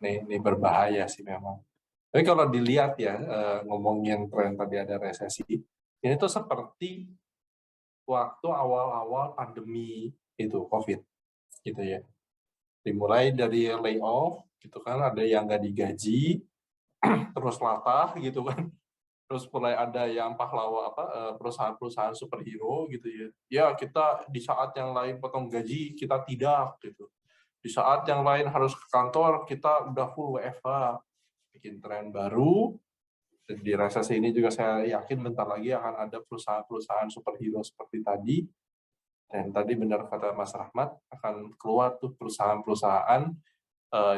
Speaker 1: Ini berbahaya sih memang. Tapi kalau dilihat ya, ngomongin tren tadi ada resesi, ini tuh seperti waktu awal-awal pandemi itu COVID gitu ya. Dimulai dari layoff gitu kan, ada yang nggak digaji, terus latah gitu kan, terus mulai ada yang pahlawan perusahaan-perusahaan superhero gitu ya. Ya kita di saat yang lain potong gaji kita tidak gitu. Di saat yang lain harus ke kantor kita udah full WFH. Bikin tren baru. Dan di resesi ini juga saya yakin bentar lagi akan ada perusahaan-perusahaan superhero seperti tadi. Dan tadi benar kata Mas Rahmat akan keluar tuh perusahaan-perusahaan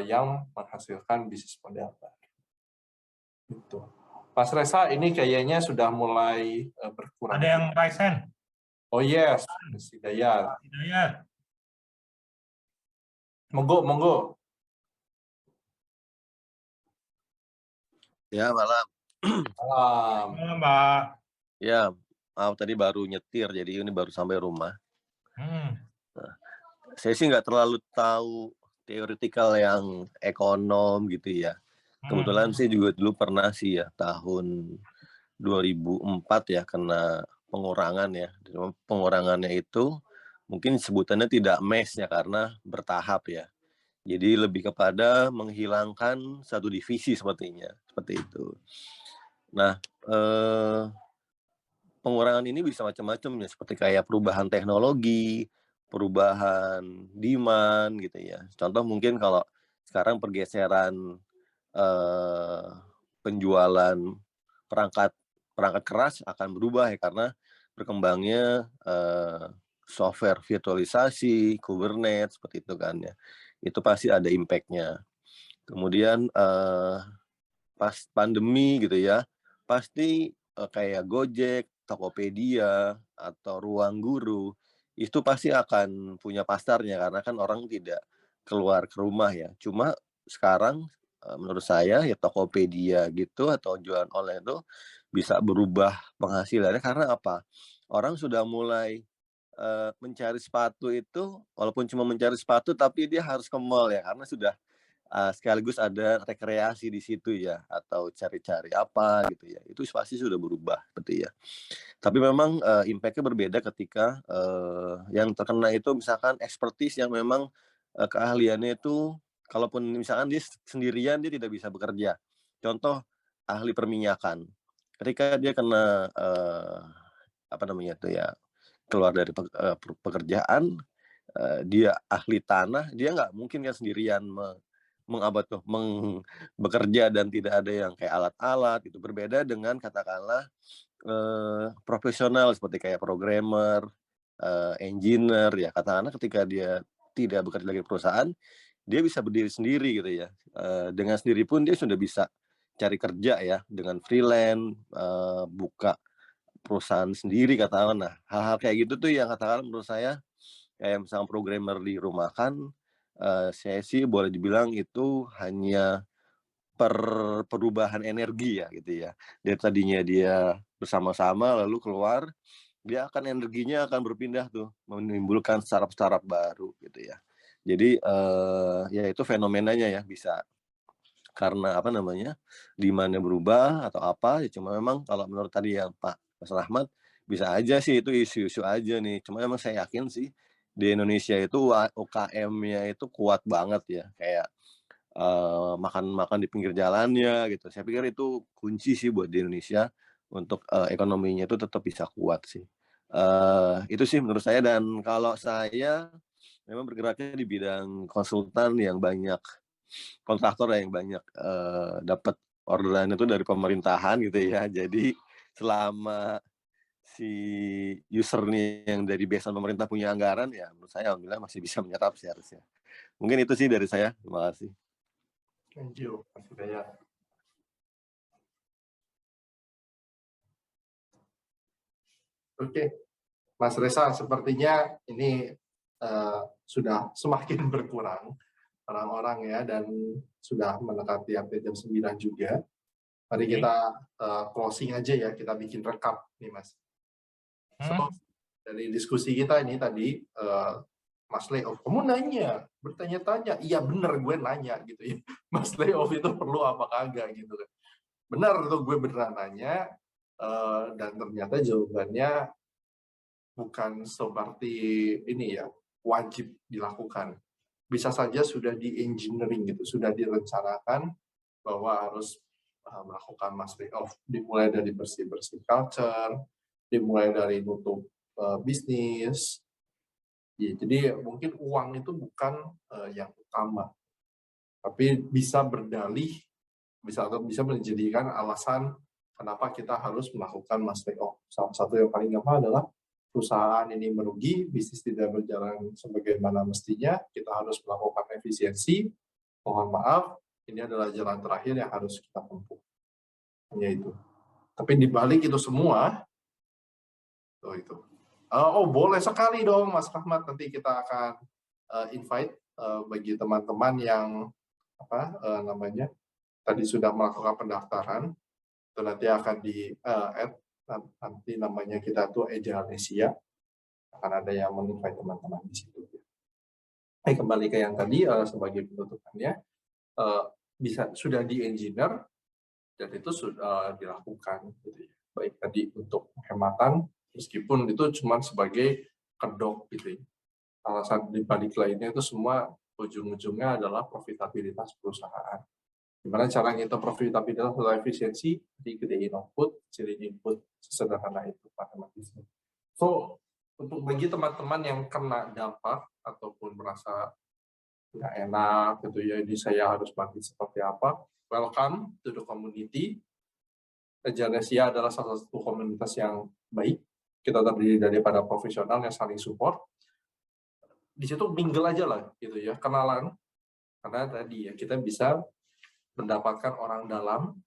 Speaker 1: yang menghasilkan bisnis model baru. Gitu. Mas Reza, ini kayaknya sudah mulai berkurang.
Speaker 2: Ada yang raise hand?
Speaker 1: Oh yes, Mas Hidayat.
Speaker 2: Hidayat.
Speaker 1: Monggo.
Speaker 10: Ya, malam.
Speaker 1: Malam.
Speaker 2: Malam, Mbak.
Speaker 10: Ya, maaf tadi baru nyetir, jadi ini baru sampai rumah. Nah, saya sih nggak terlalu tahu teoretikal yang ekonom gitu ya. Kebetulan sih juga dulu pernah sih ya, tahun 2004 ya, kena pengurangan ya. Pengurangannya itu mungkin sebutannya tidak MES ya, karena bertahap ya. Jadi lebih kepada menghilangkan satu divisi sepertinya, seperti itu. Nah, pengurangan ini bisa macam-macam ya, seperti kayak perubahan teknologi, perubahan demand gitu ya. Contoh mungkin kalau sekarang pergeseran penjualan perangkat keras akan berubah ya, karena berkembangnya software virtualisasi, Kubernetes seperti itu kan ya. Itu pasti ada impact-nya. Kemudian pas pandemi gitu ya, pasti kayak Gojek, Tokopedia, atau Ruang Guru, itu pasti akan punya pasarnya karena kan orang tidak keluar ke rumah ya. Cuma sekarang menurut saya ya Tokopedia gitu atau jualan online itu bisa berubah penghasilannya karena apa? Orang sudah mulai mencari sepatu itu, walaupun cuma mencari sepatu tapi dia harus ke mall ya, karena sudah sekaligus ada rekreasi di situ ya, atau cari-cari apa gitu ya, itu pasti sudah berubah seperti ya. Tapi memang impact-nya berbeda ketika yang terkena itu misalkan expertise yang memang keahliannya itu, kalaupun misalkan dia sendirian dia tidak bisa bekerja. Contoh ahli perminyakan, ketika dia kena keluar dari pekerjaan, dia ahli tanah, dia nggak mungkin kan sendirian bekerja dan tidak ada yang kayak alat-alat itu. Berbeda dengan katakanlah profesional seperti kayak programmer, engineer ya, katakanlah ketika dia tidak bekerja lagi di perusahaan, dia bisa berdiri sendiri gitu ya. Dengan sendiri pun dia sudah bisa cari kerja ya, dengan freelance, buka perusahaan sendiri katakan. Nah, hal-hal kayak gitu tuh yang katakan menurut saya kayak misalnya programmer di rumah kan, saya sih boleh dibilang itu hanya perubahan energi ya gitu ya. Dia tadinya dia bersama-sama lalu keluar, dia akan energinya akan berpindah tuh, menimbulkan startup-startup baru gitu ya. Jadi ya itu fenomenanya ya, bisa karena demand-nya berubah atau apa ya. Cuma memang kalau menurut tadi ya Pak Mas Rahmat, bisa aja sih itu isu-isu aja nih. Cuma memang saya yakin sih di Indonesia itu UKM-nya itu kuat banget ya, kayak makan-makan di pinggir jalannya gitu. Saya pikir itu kunci sih buat di Indonesia untuk ekonominya itu tetap bisa kuat sih. Itu sih menurut saya. Dan kalau saya memang bergeraknya di bidang konsultan yang banyak, kontraktor yang banyak dapat orderan itu dari pemerintahan gitu ya. Jadi selama si user nih yang dari baseline pemerintah punya anggaran ya, menurut saya alhamdulillah masih bisa menyerap sih harusnya. Mungkin itu sih dari saya. Terima kasih.
Speaker 1: Thank you, Mas Hidayat. Oke, Mas Reza, sepertinya ini sudah semakin berkurang orang-orang ya, dan sudah mendekati hampir jam 9 juga. Mari kita closing aja ya, kita bikin rekap nih Mas. So, dari diskusi kita ini tadi, Mas Leof, kamu nanya, bertanya-tanya, iya bener gue nanya gitu ya. Mas Leof itu perlu apa kagak gitu kan. Benar tuh, gue beneran nanya, dan ternyata jawabannya bukan seperti ini ya, wajib dilakukan. Bisa saja sudah di engineering gitu, sudah direncanakan bahwa harus melakukan mass layoff, dimulai dari bersih-bersih culture, dimulai dari nutup bisnis. Ya, jadi mungkin uang itu bukan yang utama, tapi bisa berdalih, bisa menjadikan alasan kenapa kita harus melakukan mass layoff. Salah satu yang paling gampang adalah perusahaan ini merugi, bisnis tidak berjalan sebagaimana mestinya, kita harus melakukan efisiensi. Mohon maaf, ini adalah jalan terakhir yang harus kita tempuh. Hanya itu. Tapi di balik itu semua, boleh sekali dong Mas Rahmat, nanti kita akan invite bagi teman-teman yang tadi sudah melakukan pendaftaran, itu nanti akan di add, nanti namanya kita tuh Agile-Asia, akan ada yang men-invite teman-teman di situ. Kembali ke yang tadi sebagai penutupannya, sudah di-engineer dan itu sudah dilakukan, gitu ya. Baik tadi untuk penghematan, meskipun itu cuma sebagai kedok, gitu ya. Alasan di balik lainnya itu semua ujung-ujungnya adalah profitabilitas perusahaan. Gimana cara kita profitabilitas atau efisiensi, digedein output, kecilin input, sesederhana itu matematisnya. So, untuk bagi teman-teman yang kena dampak ataupun merasa nggak enak gitu ya, jadi saya harus bangkit seperti apa, welcome to the community. Agile-Asia adalah salah satu komunitas yang baik. Kita terdiri dari para profesional yang saling support. Di situ mingle aja lah gitu ya, kenalan. Karena tadi ya kita bisa mendapatkan orang dalam,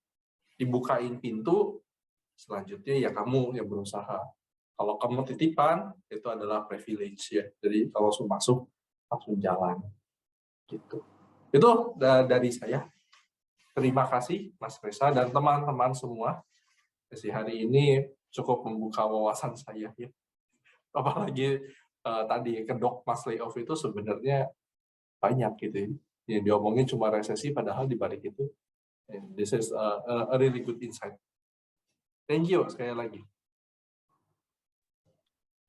Speaker 1: dibukain pintu, selanjutnya ya kamu yang berusaha. Kalau kamu titipan, itu adalah privilege ya. Jadi kalau langsung masuk, langsung jalan. Gitu. Itu dari saya. Terima kasih Mas Reza dan teman-teman semua. Sesi hari ini cukup membuka wawasan saya ya. Apalagi tadi kedok mass layoff itu sebenarnya banyak gitu ya. Yang diomongin cuma resesi, padahal di balik itu this is a really good insight. Thank you sekali lagi.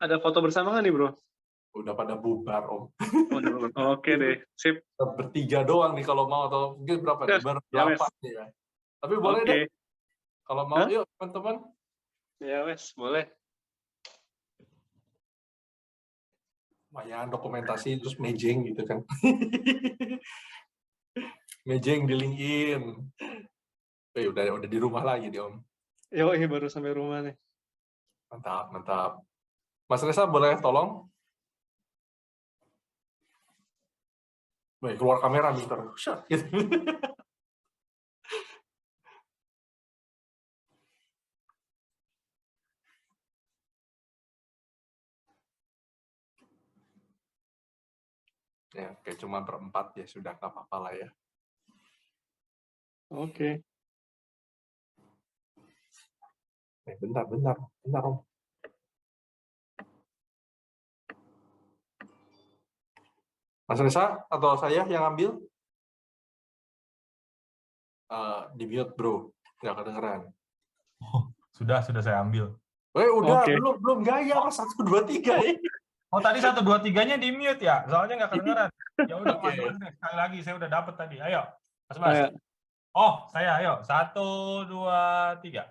Speaker 11: Ada foto bersama kan nih, Bro?
Speaker 1: Udah pada bubar, Om.
Speaker 11: Oke deh, sip.
Speaker 1: Bertiga doang nih kalau mau, atau mungkin berapa nih? Berdelapan ya. Tapi boleh deh. Kalau mau, yuk teman-teman.
Speaker 11: Ya wes, boleh.
Speaker 1: Lumayan dokumentasi, terus mejeng gitu kan. Mejeng di LinkedIn. Udah di rumah lagi nih, Om.
Speaker 11: Yoi, baru sampai rumah nih.
Speaker 1: Mantap, mantap. Mas Reza boleh tolong? Baik, keluar kamera bentar. Gitu. Ya, kayak cuma berempat ya, sudah nggak apa-apa lah ya.
Speaker 11: Oke.
Speaker 1: Bentar, Om. Mas Reza atau saya yang ambil? Di mute, Bro. Nggak kedengeran.
Speaker 2: Oh, sudah saya ambil.
Speaker 1: Udah, belum gaya, Mas. 1, 2, 3 ya.
Speaker 2: Oh, tadi 1, 2, 3-nya di mute ya? Soalnya nggak kedengeran. Ya udah, Mas Bas, sekali lagi saya udah dapat tadi. Ayo, Mas Bas. Oh, saya, ayo. 1, 2, 3.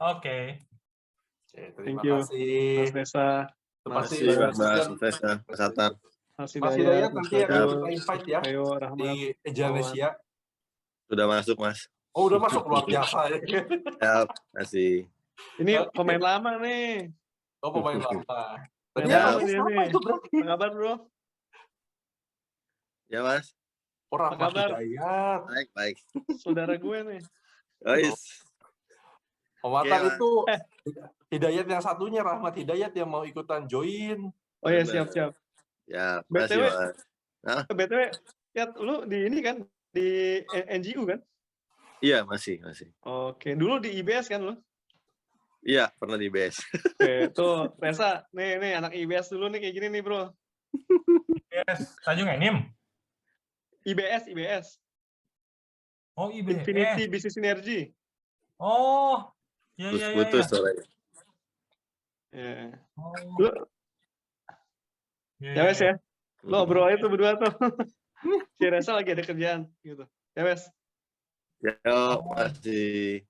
Speaker 2: Oke.
Speaker 1: Terima kasih.
Speaker 11: Mas Reza.
Speaker 10: Terima kasih, Mas Reza, Mas Atar.
Speaker 1: Mas Hidayat nanti akan kita invite ya di Agile-Asia.
Speaker 10: Sudah masuk, Mas.
Speaker 1: Oh, udah masuk, luar biasa ya.
Speaker 10: Ya, masih.
Speaker 11: Ini pemain lama nih.
Speaker 1: Oh, pemain lama.
Speaker 11: Tadi
Speaker 10: Ya.
Speaker 11: apa itu berarti? Apa kabar, Bro?
Speaker 10: Ya, Mas.
Speaker 1: Orang
Speaker 11: kabar?
Speaker 1: Hidayat.
Speaker 10: Baik.
Speaker 11: Saudara gue nih.
Speaker 10: Guys.
Speaker 1: Om Atar itu Hidayat yang satunya, Rahmat Hidayat yang mau ikutan join.
Speaker 11: Oh ya, siap.
Speaker 10: Ya,
Speaker 11: BTW,
Speaker 10: makasih, Mas.
Speaker 11: BTW, ya lu di ini kan, di NGU kan?
Speaker 10: Iya, masih.
Speaker 11: Oke, dulu di IBS kan lu?
Speaker 10: Iya, pernah di IBS.
Speaker 11: Oke, tuh, Reza, nih anak IBS dulu nih kayak gini nih, Bro.
Speaker 2: IBS, Tanjung Enim?
Speaker 11: IBS.
Speaker 2: Oh, IBS.
Speaker 11: Infinity Business Synergy.
Speaker 2: Oh, iya.
Speaker 10: Putus suaranya.
Speaker 11: Ya.
Speaker 2: Oh.
Speaker 11: Ya wes ya. Lo bro itu berdua tuh. Si Reza lagi ada kerjaan gitu. Ya wes.
Speaker 10: Yo, makasih.